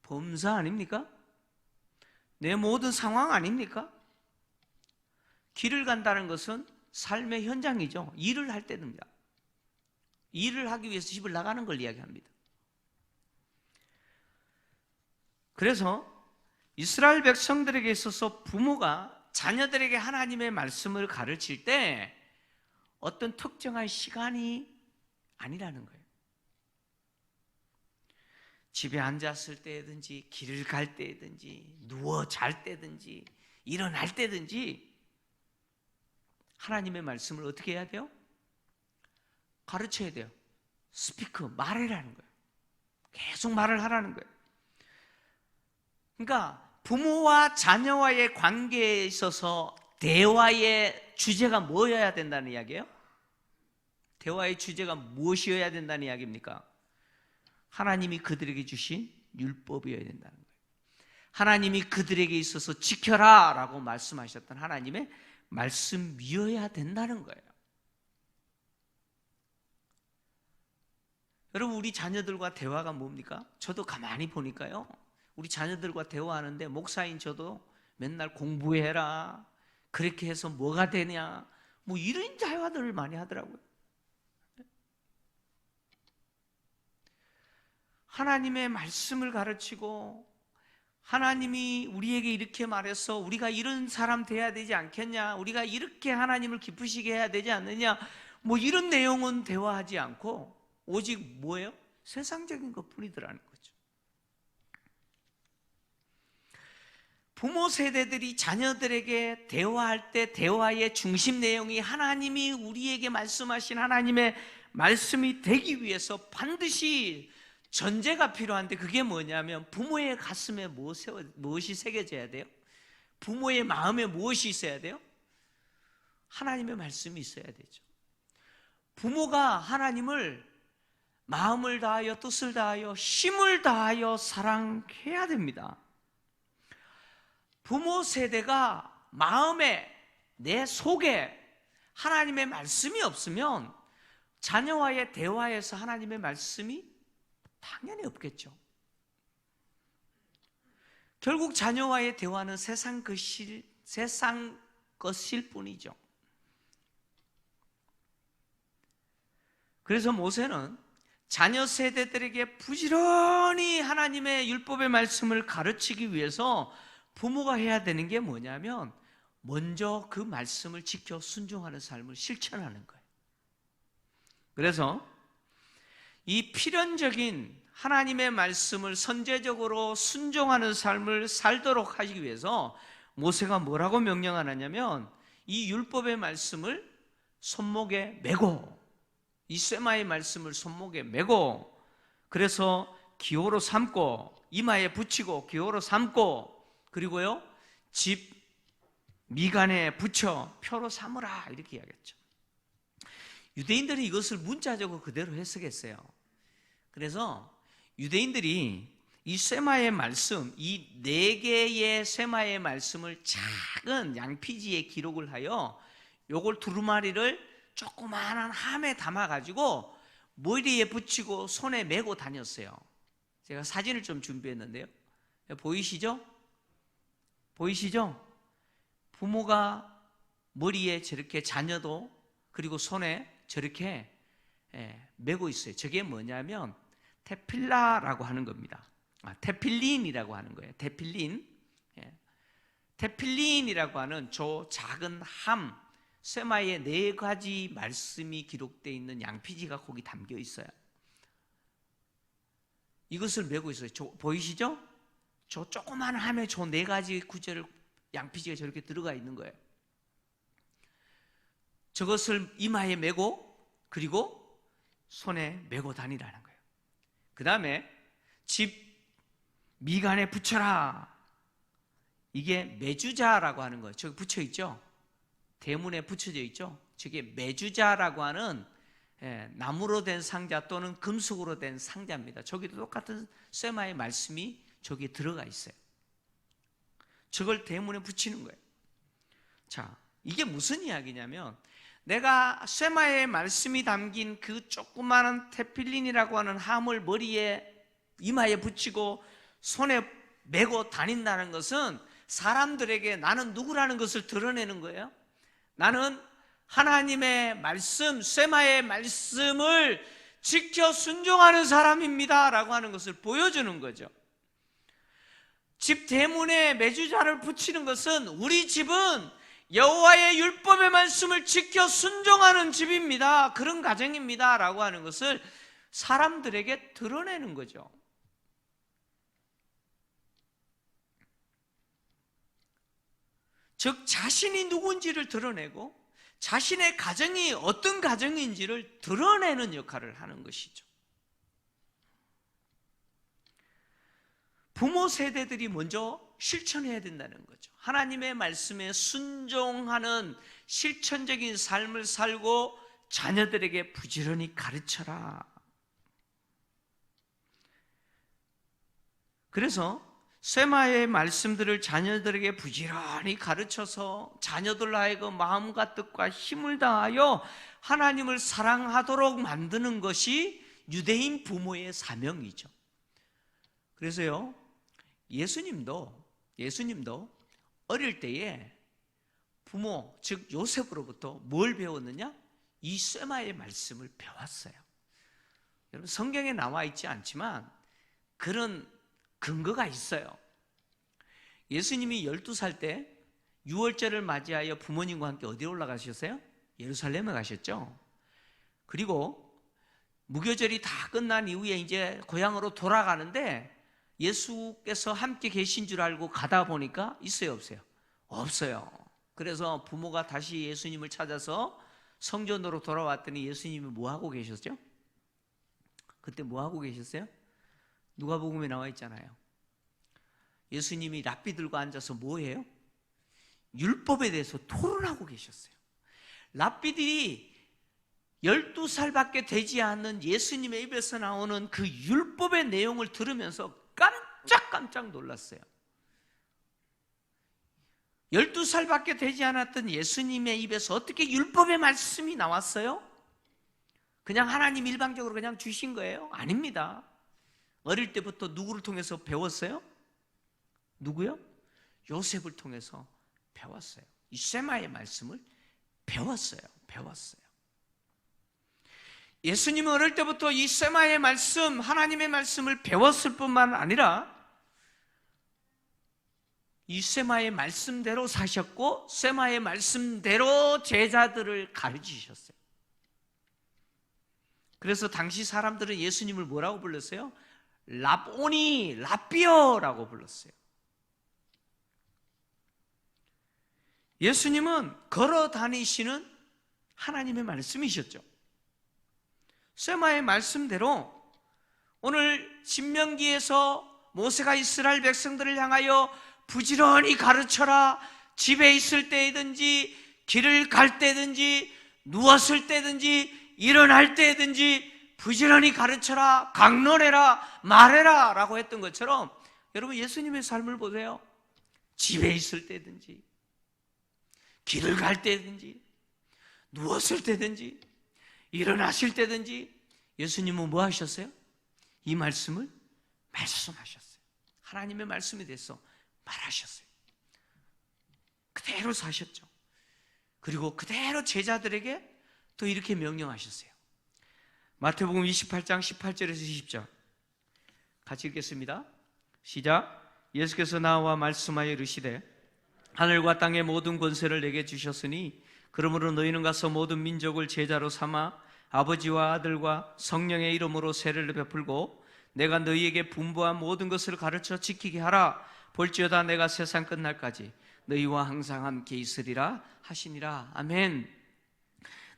범사 아닙니까? 내 모든 상황 아닙니까? 길을 간다는 것은 삶의 현장이죠. 일을 할 때입니다. 일을 하기 위해서 집을 나가는 걸 이야기합니다. 그래서 이스라엘 백성들에게 있어서 부모가 자녀들에게 하나님의 말씀을 가르칠 때 어떤 특정한 시간이 아니라는 거예요. 집에 앉았을 때든지 길을 갈 때든지 누워 잘 때든지 일어날 때든지 하나님의 말씀을 어떻게 해야 돼요? 가르쳐야 돼요. 스피크, 말해라는 거예요. 계속 말을 하라는 거예요. 그러니까 부모와 자녀와의 관계에 있어서 대화의 주제가 뭐여야 된다는 이야기예요? 대화의 주제가 무엇이어야 된다는 이야기입니까? 하나님이 그들에게 주신 율법이어야 된다는 거예요. 하나님이 그들에게 있어서 지켜라 라고 말씀하셨던 하나님의 말씀이어야 된다는 거예요. 여러분, 우리 자녀들과 대화가 뭡니까? 저도 가만히 보니까요, 우리 자녀들과 대화하는데 목사인 저도 맨날 공부해라, 그렇게 해서 뭐가 되냐, 뭐 이런 대화들을 많이 하더라고요. 하나님의 말씀을 가르치고 하나님이 우리에게 이렇게 말해서 우리가 이런 사람 돼야 되지 않겠냐, 우리가 이렇게 하나님을 기쁘시게 해야 되지 않느냐, 뭐 이런 내용은 대화하지 않고 오직 뭐예요? 세상적인 것뿐이더라는 거죠. 부모 세대들이 자녀들에게 대화할 때 대화의 중심 내용이 하나님이 우리에게 말씀하신 하나님의 말씀이 되기 위해서 반드시 전제가 필요한데, 그게 뭐냐면 부모의 가슴에 무엇이 새겨져야 돼요? 부모의 마음에 무엇이 있어야 돼요? 하나님의 말씀이 있어야 되죠. 부모가 하나님을 마음을 다하여 뜻을 다하여 힘을 다하여 사랑해야 됩니다. 부모 세대가 마음에, 내 속에 하나님의 말씀이 없으면 자녀와의 대화에서 하나님의 말씀이 당연히 없겠죠. 결국 자녀와의 대화는 세상 것일 뿐이죠. 그래서 모세는 자녀 세대들에게 부지런히 하나님의 율법의 말씀을 가르치기 위해서 부모가 해야 되는 게 뭐냐면 먼저 그 말씀을 지켜 순종하는 삶을 실천하는 거예요. 그래서 이 필연적인 하나님의 말씀을 선제적으로 순종하는 삶을 살도록 하기 위해서 모세가 뭐라고 명령하느냐면 이 율법의 말씀을 손목에 메고, 이 쇠마의 말씀을 손목에 메고, 그래서 기호로 삼고 이마에 붙이고 기호로 삼고, 그리고요 집 미간에 붙여 표로 삼으라, 이렇게 이야기했죠. 유대인들이 이것을 문자적으로 그대로 해석했어요. 그래서 유대인들이 이 쇠마의 말씀, 이 4개의 쇠마의 말씀을 작은 양피지에 기록을 하여 요걸 두루마리를 조그마한 함에 담아가지고 머리에 붙이고 손에 메고 다녔어요. 제가 사진을 좀 준비했는데요. 보이시죠? 보이시죠? 부모가 머리에 저렇게, 자녀도 그리고 손에 저렇게 메고 있어요. 저게 뭐냐면 테필라라고 하는 겁니다. 테필린이라고 하는 거예요. 테필린. 테필린이라고 하는 저 작은 함, 쇠마에 4가지 말씀이 기록되어 있는 양피지가 거기 담겨 있어요. 이것을 메고 있어요. 보이시죠? 저 조그만 함에 저 4가지 구절을, 양피지가 저렇게 들어가 있는 거예요. 저것을 이마에 메고 그리고 손에 메고 다니라는 거예요. 그 다음에 집 미간에 붙여라. 이게 매주자라고 하는 거예요. 저기 붙여 있죠? 대문에 붙여져 있죠? 저게 매주자라고 하는 나무로 된 상자 또는 금속으로 된 상자입니다. 저기도 똑같은 쇠마의 말씀이 저기에 들어가 있어요. 저걸 대문에 붙이는 거예요. 자, 이게 무슨 이야기냐면 내가 쇠마의 말씀이 담긴 그 조그마한 테필린이라고 하는 함을 머리에 이마에 붙이고 손에 메고 다닌다는 것은 사람들에게 나는 누구라는 것을 드러내는 거예요. 나는 하나님의 말씀, 쇠마의 말씀을 지켜 순종하는 사람입니다 라고 하는 것을 보여주는 거죠. 집 대문에 매주자를 붙이는 것은 우리 집은 여호와의 율법의 말씀을 지켜 순종하는 집입니다, 그런 가정입니다 라고 하는 것을 사람들에게 드러내는 거죠. 즉 자신이 누군지를 드러내고 자신의 가정이 어떤 가정인지를 드러내는 역할을 하는 것이죠. 부모 세대들이 먼저 실천해야 된다는 거죠. 하나님의 말씀에 순종하는 실천적인 삶을 살고 자녀들에게 부지런히 가르쳐라. 그래서 쇠마의 말씀들을 자녀들에게 부지런히 가르쳐서 자녀들 하여금 마음과 뜻과 힘을 다하여 하나님을 사랑하도록 만드는 것이 유대인 부모의 사명이죠. 그래서요, 예수님도 어릴 때에 부모, 즉 요셉으로부터 뭘 배웠느냐? 이 쇠마의 말씀을 배웠어요. 여러분, 성경에 나와 있지 않지만 그런 근거가 있어요. 예수님이 12살 때 유월절을 맞이하여 부모님과 함께 어디로 올라가셨어요? 예루살렘에 가셨죠. 그리고 무교절이 다 끝난 이후에 이제 고향으로 돌아가는데 예수께서 함께 계신 줄 알고 가다 보니까 있어요, 없어요? 없어요. 그래서 부모가 다시 예수님을 찾아서 성전으로 돌아왔더니 예수님이 뭐 하고 계셨죠? 그때 뭐 하고 계셨어요? 누가복음에 나와 있잖아요. 예수님이 랍비 들고 앉아서 뭐 해요? 율법에 대해서 토론하고 계셨어요. 랍비들이 12살밖에 되지 않는 예수님의 입에서 나오는 그 율법의 내용을 들으면서 깜짝 놀랐어요. 12살밖에 되지 않았던 예수님의 입에서 어떻게 율법의 말씀이 나왔어요? 그냥 하나님 일방적으로 그냥 주신 거예요? 아닙니다. 어릴 때부터 누구를 통해서 배웠어요? 누구요? 요셉을 통해서 배웠어요. 이 쇠마의 말씀을 배웠어요. 예수님은 어릴 때부터 이 쇠마의 말씀, 하나님의 말씀을 배웠을 뿐만 아니라 이 쇠마의 말씀대로 사셨고 쇠마의 말씀대로 제자들을 가르치셨어요. 그래서 당시 사람들은 예수님을 뭐라고 불렀어요? 랍오니, 랍비어라고 불렀어요. 예수님은 걸어 다니시는 하나님의 말씀이셨죠. 쇠마의 말씀대로 오늘 신명기에서 모세가 이스라엘 백성들을 향하여 부지런히 가르쳐라, 집에 있을 때든지 길을 갈 때든지 누웠을 때든지 일어날 때든지 부지런히 가르쳐라, 강론해라, 말해라 라고 했던 것처럼 여러분 예수님의 삶을 보세요. 집에 있을 때든지 길을 갈 때든지 누웠을 때든지 일어나실 때든지 예수님은 뭐 하셨어요? 이 말씀을 말씀하셨어요. 하나님의 말씀에 대해서 말하셨어요. 그대로 사셨죠. 그리고 그대로 제자들에게 또 이렇게 명령하셨어요. 마태복음 28장 18절에서 20절 같이 읽겠습니다. 시작. 예수께서 나와 말씀하여 이르시되 하늘과 땅의 모든 권세를 내게 주셨으니 그러므로 너희는 가서 모든 민족을 제자로 삼아 아버지와 아들과 성령의 이름으로 세례를 베풀고 내가 너희에게 분부한 모든 것을 가르쳐 지키게 하라. 볼지어다 내가 세상 끝날까지 너희와 항상 함께 있으리라 하시니라. 아멘.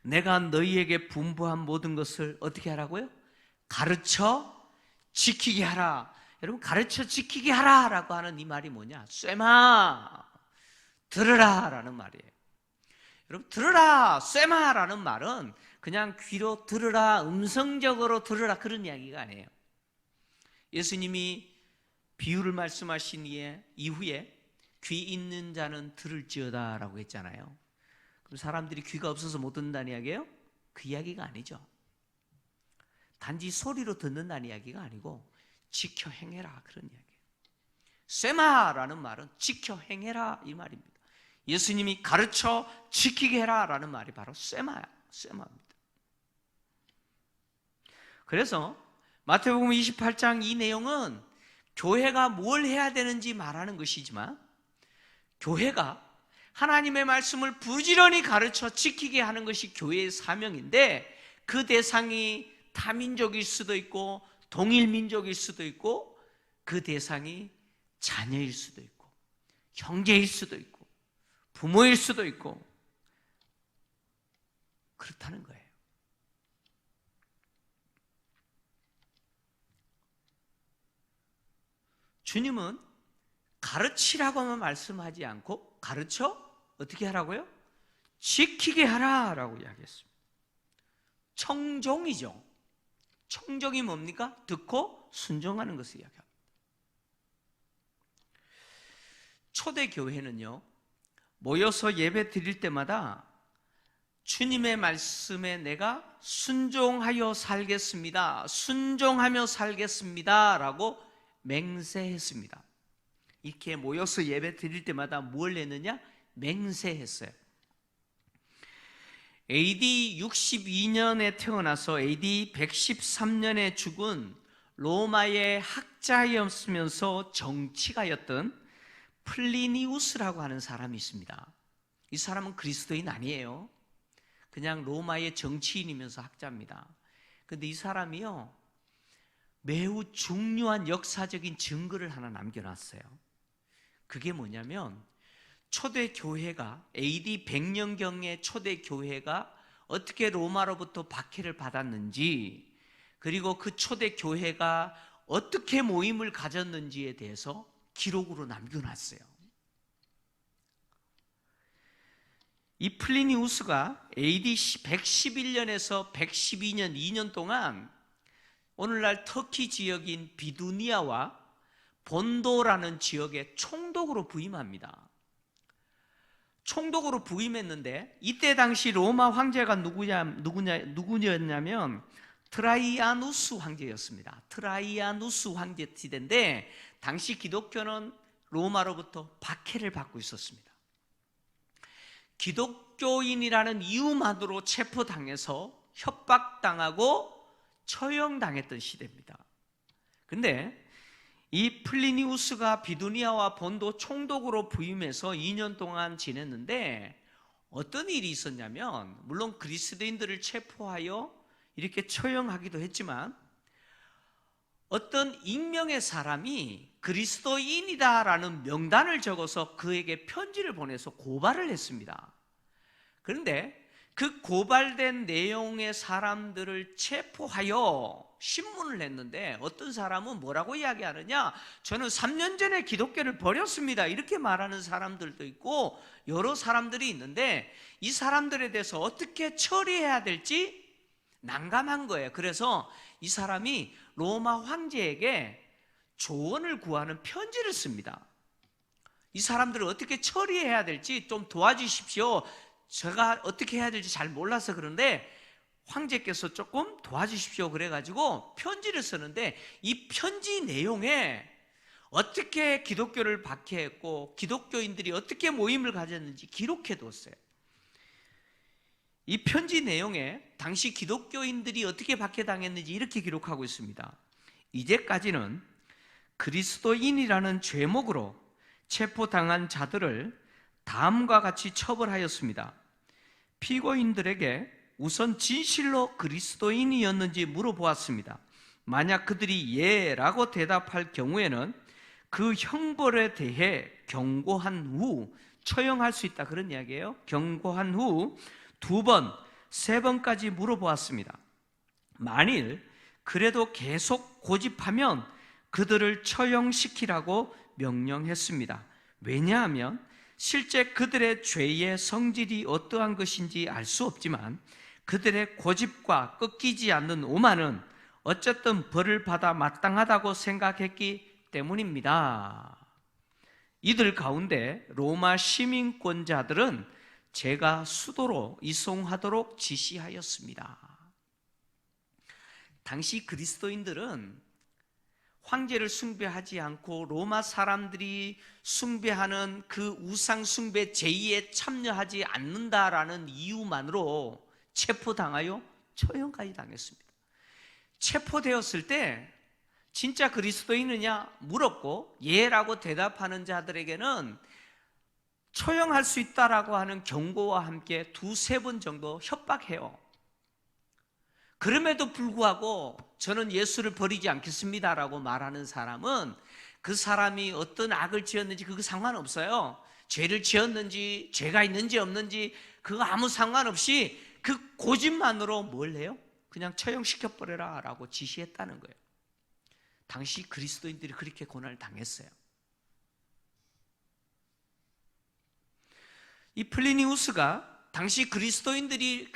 내가 너희에게 분부한 모든 것을 어떻게 하라고요? 가르쳐 지키게 하라. 여러분, 가르쳐 지키게 하라라고 하는 이 말이 뭐냐? 쇠마, 들으라라는 말이에요. 여러분, 들으라, 쇠마라는 말은 그냥 귀로 들으라, 음성적으로 들으라 그런 이야기가 아니에요. 예수님이 비유를 말씀하신 이후에 귀 있는 자는 들을지어다 라고 했잖아요. 그럼 사람들이 귀가 없어서 못 듣는다는 이야기예요? 그 이야기가 아니죠. 단지 소리로 듣는다는 이야기가 아니고 지켜 행해라 그런 이야기예요. 쇠마라는 말은 지켜 행해라 이 말입니다. 예수님이 가르쳐 지키게 해라 라는 말이 바로 쇠마야, 쇠마입니다. 그래서 마태복음 28장 이 내용은 교회가 뭘 해야 되는지 말하는 것이지만, 교회가 하나님의 말씀을 부지런히 가르쳐 지키게 하는 것이 교회의 사명인데, 그 대상이 타민족일 수도 있고 동일민족일 수도 있고, 그 대상이 자녀일 수도 있고 형제일 수도 있고 부모일 수도 있고 그렇다는 거예요. 주님은 가르치라고만 말씀하지 않고 가르쳐 어떻게 하라고요? 지키게 하라라고 이야기했습니다. 청종이죠. 청종이 뭡니까? 듣고 순종하는 것을 이야기합니다. 초대교회는요, 모여서 예배 드릴 때마다 주님의 말씀에 내가 순종하여 살겠습니다, 순종하며 살겠습니다 라고 맹세했습니다. 이렇게 모여서 예배 드릴 때마다 뭘 했느냐? 맹세했어요. AD 62년에 태어나서 AD 113년에 죽은 로마의 학자였으면서 정치가였던 플리니우스라고 하는 사람이 있습니다. 이 사람은 그리스도인 아니에요. 그냥 로마의 정치인이면서 학자입니다. 그런데 이 사람이요, 매우 중요한 역사적인 증거를 하나 남겨놨어요. 그게 뭐냐면, 초대교회가 AD 100년경의 초대교회가 어떻게 로마로부터 박해를 받았는지, 그리고 그 초대교회가 어떻게 모임을 가졌는지에 대해서 기록으로 남겨놨어요. 이 플리니우스가 AD 111년에서 112년 2년 동안 오늘날 터키 지역인 비두니아와 본도라는 지역에 총독으로 부임합니다. 총독으로 부임했는데, 이때 당시 로마 황제가 누구냐면 트라이아누스 황제였습니다. 트라이아누스 황제 시대인데, 당시 기독교는 로마로부터 박해를 받고 있었습니다. 기독교인이라는 이유만으로 체포당해서 협박당하고 처형당했던 시대입니다. 근데 이 플리니우스가 비두니아와 본도 총독으로 부임해서 2년 동안 지냈는데, 어떤 일이 있었냐면, 물론 그리스도인들을 체포하여 이렇게 처형하기도 했지만, 어떤 익명의 사람이 그리스도인이다라는 명단을 적어서 그에게 편지를 보내서 고발을 했습니다. 그런데 그 고발된 내용의 사람들을 체포하여 신문을 냈는데, 어떤 사람은 뭐라고 이야기하느냐? 저는 3년 전에 기독교를 버렸습니다, 이렇게 말하는 사람들도 있고, 여러 사람들이 있는데 이 사람들에 대해서 어떻게 처리해야 될지 난감한 거예요. 그래서 이 사람이 로마 황제에게 조언을 구하는 편지를 씁니다. 이 사람들을 어떻게 처리해야 될지 좀 도와주십시오, 제가 어떻게 해야 될지 잘 몰라서 그런데 황제께서 조금 도와주십시오 그래가지고 편지를 쓰는데, 이 편지 내용에 어떻게 기독교를 박해했고 기독교인들이 어떻게 모임을 가졌는지 기록해뒀어요. 이 편지 내용에 당시 기독교인들이 어떻게 박해당했는지 이렇게 기록하고 있습니다. 이제까지는 그리스도인이라는 죄목으로 체포당한 자들을 다음과 같이 처벌하였습니다. 피고인들에게 우선 진실로 그리스도인이었는지 물어보았습니다. 만약 그들이 예라고 대답할 경우에는 그 형벌에 대해 경고한 후 처형할 수 있다, 그런 이야기예요. 경고한 후 2번, 3번까지 물어보았습니다. 만일 그래도 계속 고집하면 그들을 처형시키라고 명령했습니다. 왜냐하면 실제 그들의 죄의 성질이 어떠한 것인지 알 수 없지만 그들의 고집과 꺾이지 않는 오만은 어쨌든 벌을 받아 마땅하다고 생각했기 때문입니다. 이들 가운데 로마 시민권자들은 제가 수도로 이송하도록 지시하였습니다. 당시 그리스도인들은 황제를 숭배하지 않고 로마 사람들이 숭배하는 그 우상 숭배 제의에 참여하지 않는다라는 이유만으로 체포당하여 처형까지 당했습니다. 체포되었을 때 진짜 그리스도인이냐 물었고 예라고 대답하는 자들에게는 처형할 수 있다라고 하는 경고와 함께 2-3번 정도 협박해요. 그럼에도 불구하고 저는 예수를 버리지 않겠습니다라고 말하는 사람은 그 사람이 어떤 악을 지었는지 그거 상관없어요. 죄를 지었는지 죄가 있는지 없는지 그거 아무 상관없이 그 고집만으로 뭘 해요? 그냥 처형시켜버려라 라고 지시했다는 거예요. 당시 그리스도인들이 그렇게 고난을 당했어요. 이 플리니우스가 당시 그리스도인들을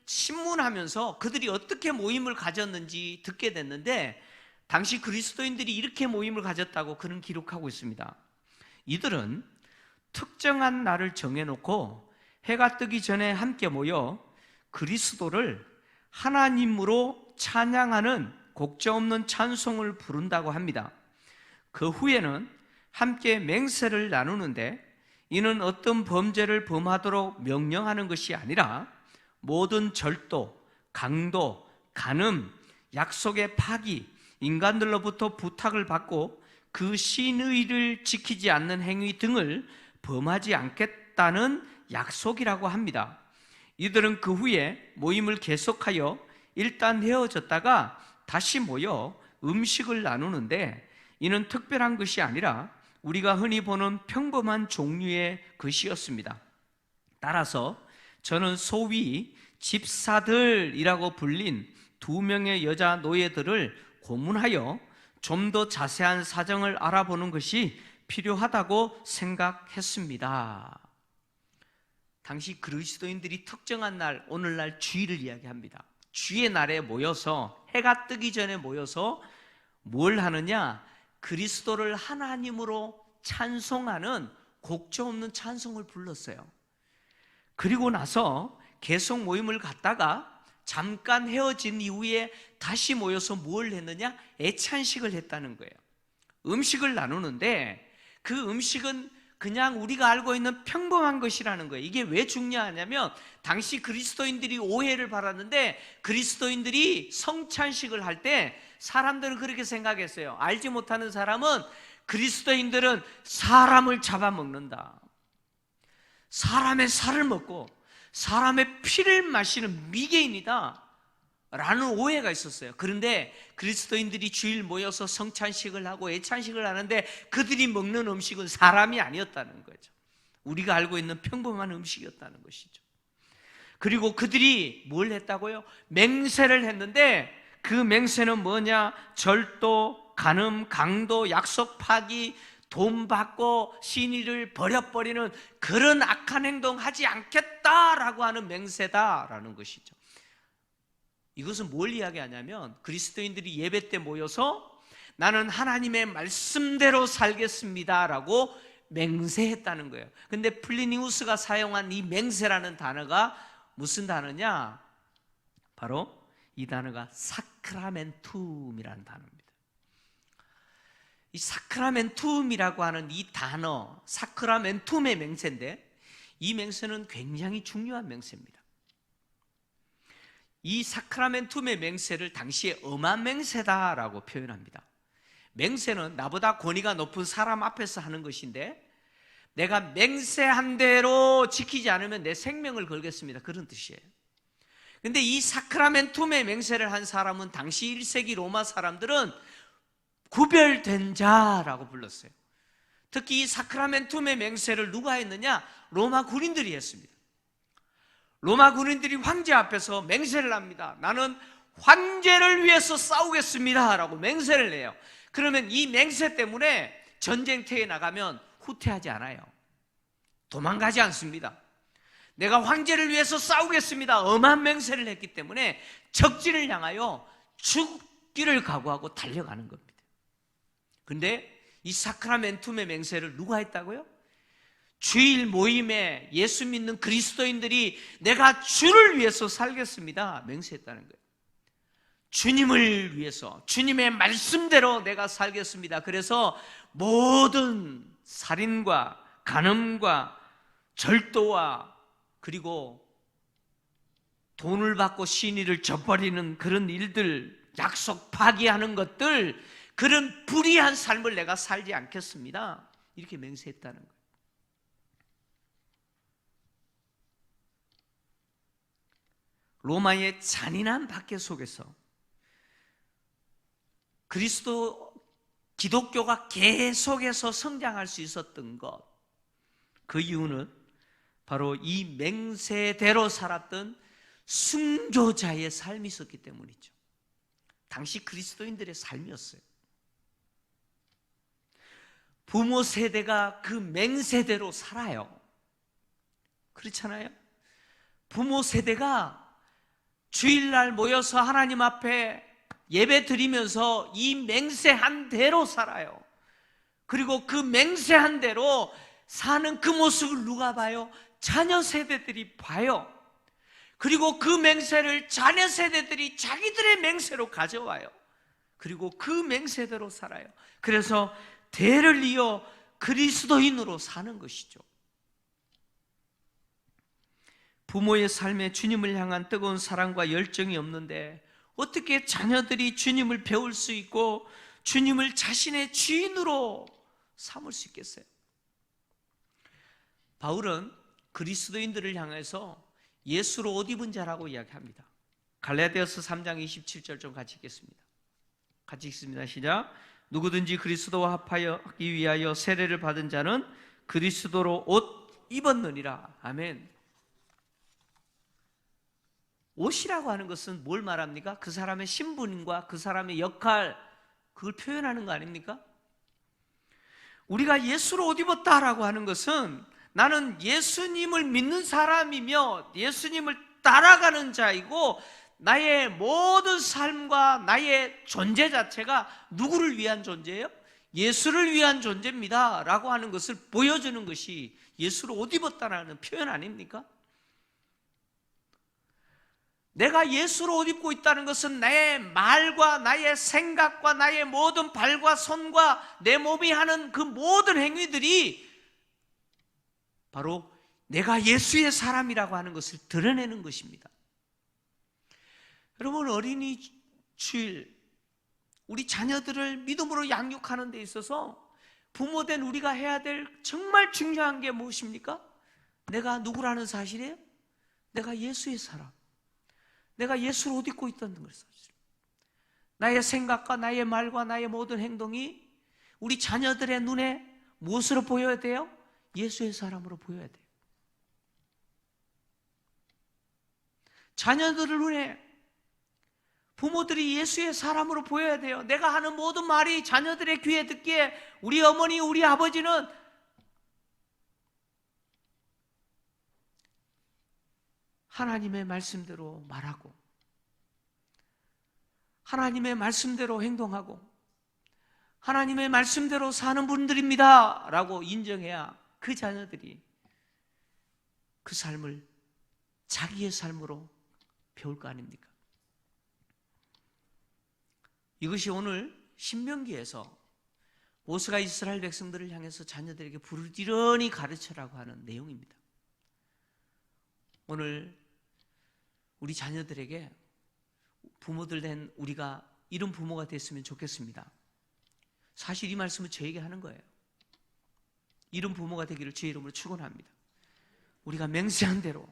신문하면서 그들이 어떻게 모임을 가졌는지 듣게 됐는데 당시 그리스도인들이 이렇게 모임을 가졌다고 그는 기록하고 있습니다. 이들은 특정한 날을 정해놓고 해가 뜨기 전에 함께 모여 그리스도를 하나님으로 찬양하는 곡조 없는 찬송을 부른다고 합니다. 그 후에는 함께 맹세를 나누는데 이는 어떤 범죄를 범하도록 명령하는 것이 아니라 모든 절도, 강도, 간음, 약속의 파기, 인간들로부터 부탁을 받고 그 신의를 지키지 않는 행위 등을 범하지 않겠다는 약속이라고 합니다. 이들은 그 후에 모임을 계속하여 일단 헤어졌다가 다시 모여 음식을 나누는데 이는 특별한 것이 아니라 우리가 흔히 보는 평범한 종류의 것이었습니다. 따라서 저는 소위 집사들이라고 불린 2명의 여자 노예들을 고문하여 좀 더 자세한 사정을 알아보는 것이 필요하다고 생각했습니다. 당시 그리스도인들이 특정한 날, 오늘날 주일을 이야기합니다. 주의 날에 모여서 해가 뜨기 전에 모여서 뭘 하느냐? 그리스도를 하나님으로 찬송하는 곡조 없는 찬송을 불렀어요. 그리고 나서 계속 모임을 갖다가 잠깐 헤어진 이후에 다시 모여서 뭘 했느냐? 애찬식을 했다는 거예요. 음식을 나누는데 그 음식은 그냥 우리가 알고 있는 평범한 것이라는 거예요. 이게 왜 중요하냐면 당시 그리스도인들이 오해를 받았는데 그리스도인들이 성찬식을 할 때 사람들은 그렇게 생각했어요. 알지 못하는 사람은 그리스도인들은 사람을 잡아먹는다, 사람의 살을 먹고 사람의 피를 마시는 미개인이다 라는 오해가 있었어요. 그런데 그리스도인들이 주일 모여서 성찬식을 하고 애찬식을 하는데 그들이 먹는 음식은 사람이 아니었다는 거죠. 우리가 알고 있는 평범한 음식이었다는 것이죠. 그리고 그들이 뭘 했다고요? 맹세를 했는데 그 맹세는 뭐냐? 절도, 간음, 강도, 약속 파기, 돈 받고 신의를 버려버리는 그런 악한 행동 하지 않겠다라고 하는 맹세다라는 것이죠. 이것은 뭘 이야기하냐면 그리스도인들이 예배 때 모여서 나는 하나님의 말씀대로 살겠습니다라고 맹세했다는 거예요. 근데 플리니우스가 사용한 이 맹세라는 단어가 무슨 단어냐? 바로 이 단어가 사크라멘툼이라는 단어입니다. 이 사크라멘툼이라고 하는 이 단어, 사크라멘툼의 맹세인데 이 맹세는 굉장히 중요한 맹세입니다. 이 사크라멘툼의 맹세를 당시에 엄한 맹세다라고 표현합니다. 맹세는 나보다 권위가 높은 사람 앞에서 하는 것인데 내가 맹세한 대로 지키지 않으면 내 생명을 걸겠습니다, 그런 뜻이에요. 근데 이 사크라멘툼의 맹세를 한 사람은 당시 1세기 로마 사람들은 구별된 자라고 불렀어요. 특히 이 사크라멘툼의 맹세를 누가 했느냐? 로마 군인들이 했습니다. 로마 군인들이 황제 앞에서 맹세를 합니다. 나는 황제를 위해서 싸우겠습니다 라고 맹세를 해요. 그러면 이 맹세 때문에 전쟁터에 나가면 후퇴하지 않아요. 도망가지 않습니다. 내가 황제를 위해서 싸우겠습니다 엄한 맹세를 했기 때문에 적진을 향하여 죽기를 각오하고 달려가는 겁니다. 근데 이 사크라멘툼의 맹세를 누가 했다고요? 주일 모임에 예수 믿는 그리스도인들이 내가 주를 위해서 살겠습니다 맹세했다는 거예요. 주님을 위해서, 주님의 말씀대로 내가 살겠습니다. 그래서 모든 살인과 간음과 절도와 그리고 돈을 받고 신의를 저버리는 그런 일들, 약속 파기하는 것들, 그런 불의한 삶을 내가 살지 않겠습니다 이렇게 맹세했다는 거예요. 로마의 잔인한 박해 속에서 기독교가 계속해서 성장할 수 있었던 것, 그 이유는 바로 이 맹세대로 살았던 순교자의 삶이 있었기 때문이죠. 당시 그리스도인들의 삶이었어요. 부모 세대가 그 맹세대로 살아요. 그렇잖아요? 부모 세대가 주일날 모여서 하나님 앞에 예배 드리면서 이 맹세한 대로 살아요. 그리고 그 맹세한 대로 사는 그 모습을 누가 봐요? 자녀 세대들이 봐요. 그리고 그 맹세를 자녀 세대들이 자기들의 맹세로 가져와요. 그리고 그 맹세대로 살아요. 그래서 대를 이어 그리스도인으로 사는 것이죠. 부모의 삶에 주님을 향한 뜨거운 사랑과 열정이 없는데 어떻게 자녀들이 주님을 배울 수 있고 주님을 자신의 주인으로 삼을 수 있겠어요? 바울은 그리스도인들을 향해서 예수로 옷 입은 자라고 이야기합니다. 갈라디아서 3장 27절 좀 같이 읽겠습니다. 같이 읽습니다. 시작. 누구든지 그리스도와 합하기 위하여 세례를 받은 자는 그리스도로 옷 입었느니라. 아멘. 옷이라고 하는 것은 뭘 말합니까? 그 사람의 신분과 그 사람의 역할, 그걸 표현하는 거 아닙니까? 우리가 예수로 옷 입었다라고 하는 것은 나는 예수님을 믿는 사람이며 예수님을 따라가는 자이고 나의 모든 삶과 나의 존재 자체가 누구를 위한 존재예요? 예수를 위한 존재입니다 라고 하는 것을 보여주는 것이 예수로 옷 입었다라는 표현 아닙니까? 내가 예수로 옷 입고 있다는 것은 내 말과 나의 생각과 나의 모든 발과 손과 내 몸이 하는 그 모든 행위들이 바로 내가 예수의 사람이라고 하는 것을 드러내는 것입니다. 여러분, 어린이 주일 우리 자녀들을 믿음으로 양육하는 데 있어서 부모된 우리가 해야 될 정말 중요한 게 무엇입니까? 내가 누구라는 사실이에요? 내가 예수의 사람, 내가 예수를 옷 입고 있다는 것을, 나의 생각과 나의 말과 나의 모든 행동이 우리 자녀들의 눈에 무엇으로 보여야 돼요? 예수의 사람으로 보여야 돼요. 자녀들을 눈에 부모들이 예수의 사람으로 보여야 돼요. 내가 하는 모든 말이 자녀들의 귀에 듣기에 우리 어머니, 우리 아버지는 하나님의 말씀대로 말하고 하나님의 말씀대로 행동하고 하나님의 말씀대로 사는 분들입니다 라고 인정해야 그 자녀들이 그 삶을 자기의 삶으로 배울 거 아닙니까? 이것이 오늘 신명기에서 모세가 이스라엘 백성들을 향해서 자녀들에게 부지런히 가르쳐라고 하는 내용입니다. 오늘 우리 자녀들에게 부모들 된 우리가 이런 부모가 됐으면 좋겠습니다. 사실 이 말씀은 저에게 하는 거예요. 이런 부모가 되기를 주의 이름으로 축원합니다. 우리가 맹세한 대로,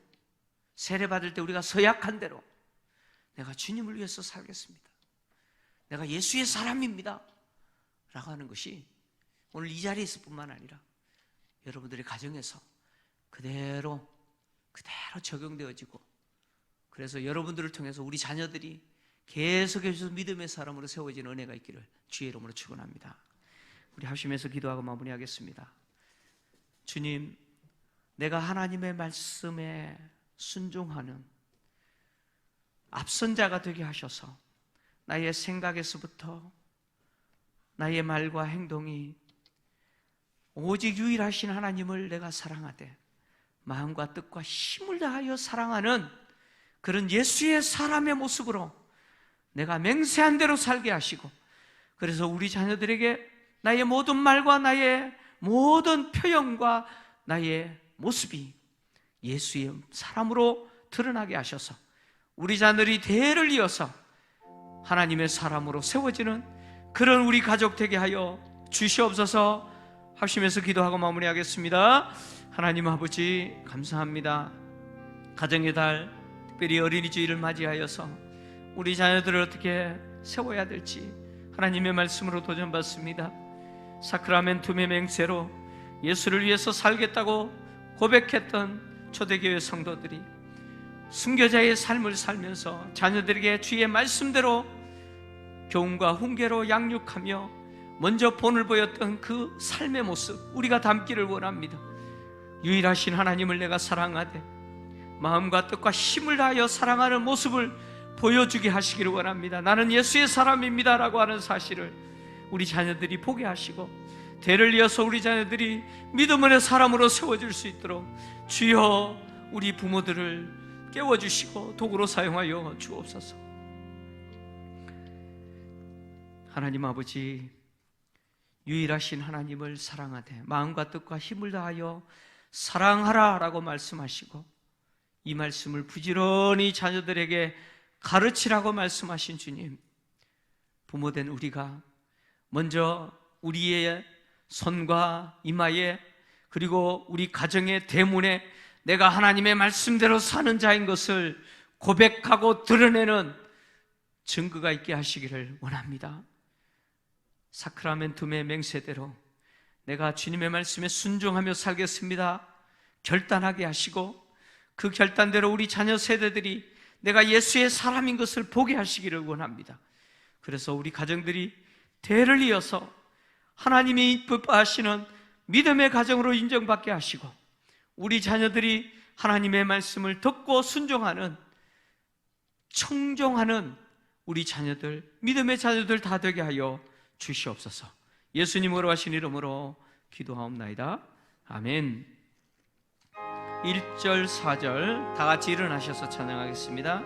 세례받을 때 우리가 서약한 대로 내가 주님을 위해서 살겠습니다, 내가 예수의 사람입니다 라고 하는 것이 오늘 이 자리에 있을 뿐만 아니라 여러분들의 가정에서 그대로 적용되어지고, 그래서 여러분들을 통해서 우리 자녀들이 계속해서 믿음의 사람으로 세워지는 은혜가 있기를 주의 이름으로 축원합니다. 우리 합심해서 기도하고 마무리하겠습니다. 주님, 내가 하나님의 말씀에 순종하는 앞선 자가 되게 하셔서 나의 생각에서부터 나의 말과 행동이 오직 유일하신 하나님을 내가 사랑하되 마음과 뜻과 힘을 다하여 사랑하는 그런 예수의 사람의 모습으로 내가 맹세한 대로 살게 하시고, 그래서 우리 자녀들에게 나의 모든 말과 나의 모든 표현과 나의 모습이 예수의 사람으로 드러나게 하셔서 우리 자녀들이 대를 이어서 하나님의 사람으로 세워지는 그런 우리 가족 되게 하여 주시옵소서. 합심해서 기도하고 마무리하겠습니다. 하나님 아버지, 감사합니다. 가정의 달, 특별히 어린이 주일을 맞이하여서 우리 자녀들을 어떻게 세워야 될지 하나님의 말씀으로 도전받습니다. 사크라멘tum의 맹세로 예수를 위해서 살겠다고 고백했던 초대교회 성도들이 순교자의 삶을 살면서 자녀들에게 주의 말씀대로 교훈과 훈계로 양육하며 먼저 본을 보였던 그 삶의 모습 우리가 담기를 원합니다. 유일하신 하나님을 내가 사랑하되 마음과 뜻과 힘을 다하여 사랑하는 모습을 보여주게 하시기를 원합니다. 나는 예수의 사람입니다 라고 하는 사실을 우리 자녀들이 보게 하시고 대를 이어서 우리 자녀들이 믿음의 사람으로 세워질 수 있도록 주여 우리 부모들을 깨워주시고 도구로 사용하여 주옵소서. 하나님 아버지, 유일하신 하나님을 사랑하되 마음과 뜻과 힘을 다하여 사랑하라 라고 말씀하시고 이 말씀을 부지런히 자녀들에게 가르치라고 말씀하신 주님, 부모된 우리가 먼저 우리의 손과 이마에 그리고 우리 가정의 대문에 내가 하나님의 말씀대로 사는 자인 것을 고백하고 드러내는 증거가 있게 하시기를 원합니다. 사크라멘tum의 맹세대로 내가 주님의 말씀에 순종하며 살겠습니다 결단하게 하시고 그 결단대로 우리 자녀 세대들이 내가 예수의 사람인 것을 보게 하시기를 원합니다. 그래서 우리 가정들이 대를 이어서 하나님이 이뻐하시는 믿음의 가정으로 인정받게 하시고 우리 자녀들이 하나님의 말씀을 듣고 순종하는 청종하는 우리 자녀들, 믿음의 자녀들 다 되게 하여 주시옵소서. 예수님으로 하신 이름으로 기도하옵나이다. 아멘. 1절 4절 다 같이 일어나셔서 찬양하겠습니다.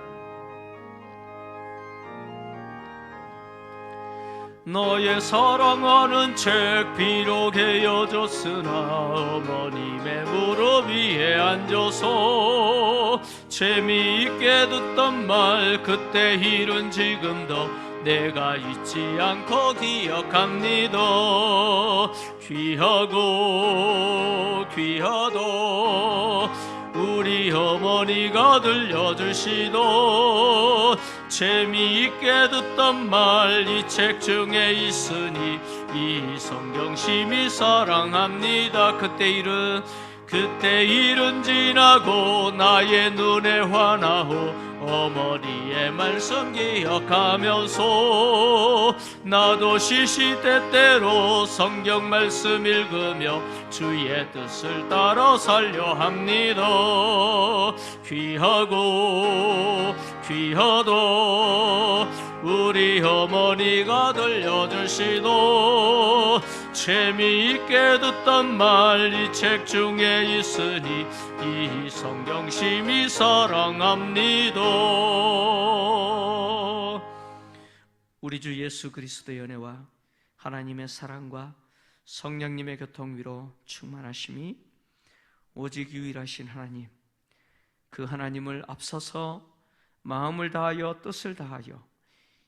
너의 사랑하는 책 비록 헤어졌으나 어머님의 무릎 위에 앉아서 재미있게 듣던 말 그때 일은 지금도 내가 잊지 않고 기억합니다. 귀하고 귀하도 우리 어머니가 들려주시도 재미있게 듣던 말 이 책 중에 있으니 이 성경 심히 사랑합니다. 그때 일은 지나고 나의 눈에 환하오 어머니의 말씀 기억하면서 나도 시시때때로 성경 말씀 읽으며 주의 뜻을 따라 살려 합니다. 귀하고 귀하도 우리 어머니가 들려주시도 재미있게 듣던 말 이 책 중에 있으니 이 성경 심히 사랑합니다. 우리 주 예수 그리스도의 은혜와 하나님의 사랑과 성령님의 교통위로 충만하심이 오직 유일하신 하나님, 그 하나님을 앞서서 마음을 다하여 뜻을 다하여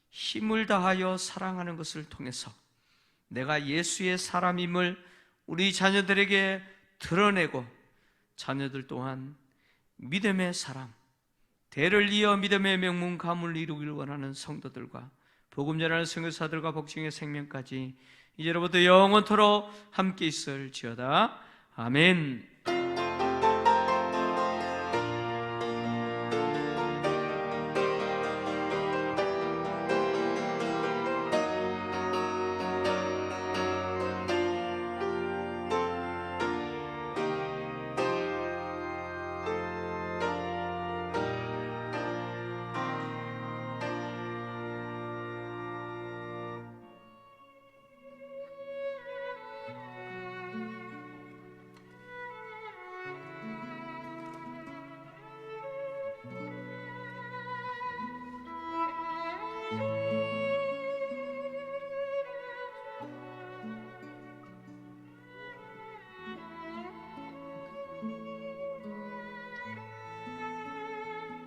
힘을 다하여 사랑하는 것을 통해서 내가 예수의 사람임을 우리 자녀들에게 드러내고 자녀들 또한 믿음의 사람, 대를 이어 믿음의 명문 가문을 이루기를 원하는 성도들과 복음 전하는 선교사들과 복중의 생명까지 이제로부터 영원토록 함께 있을지어다. 아멘.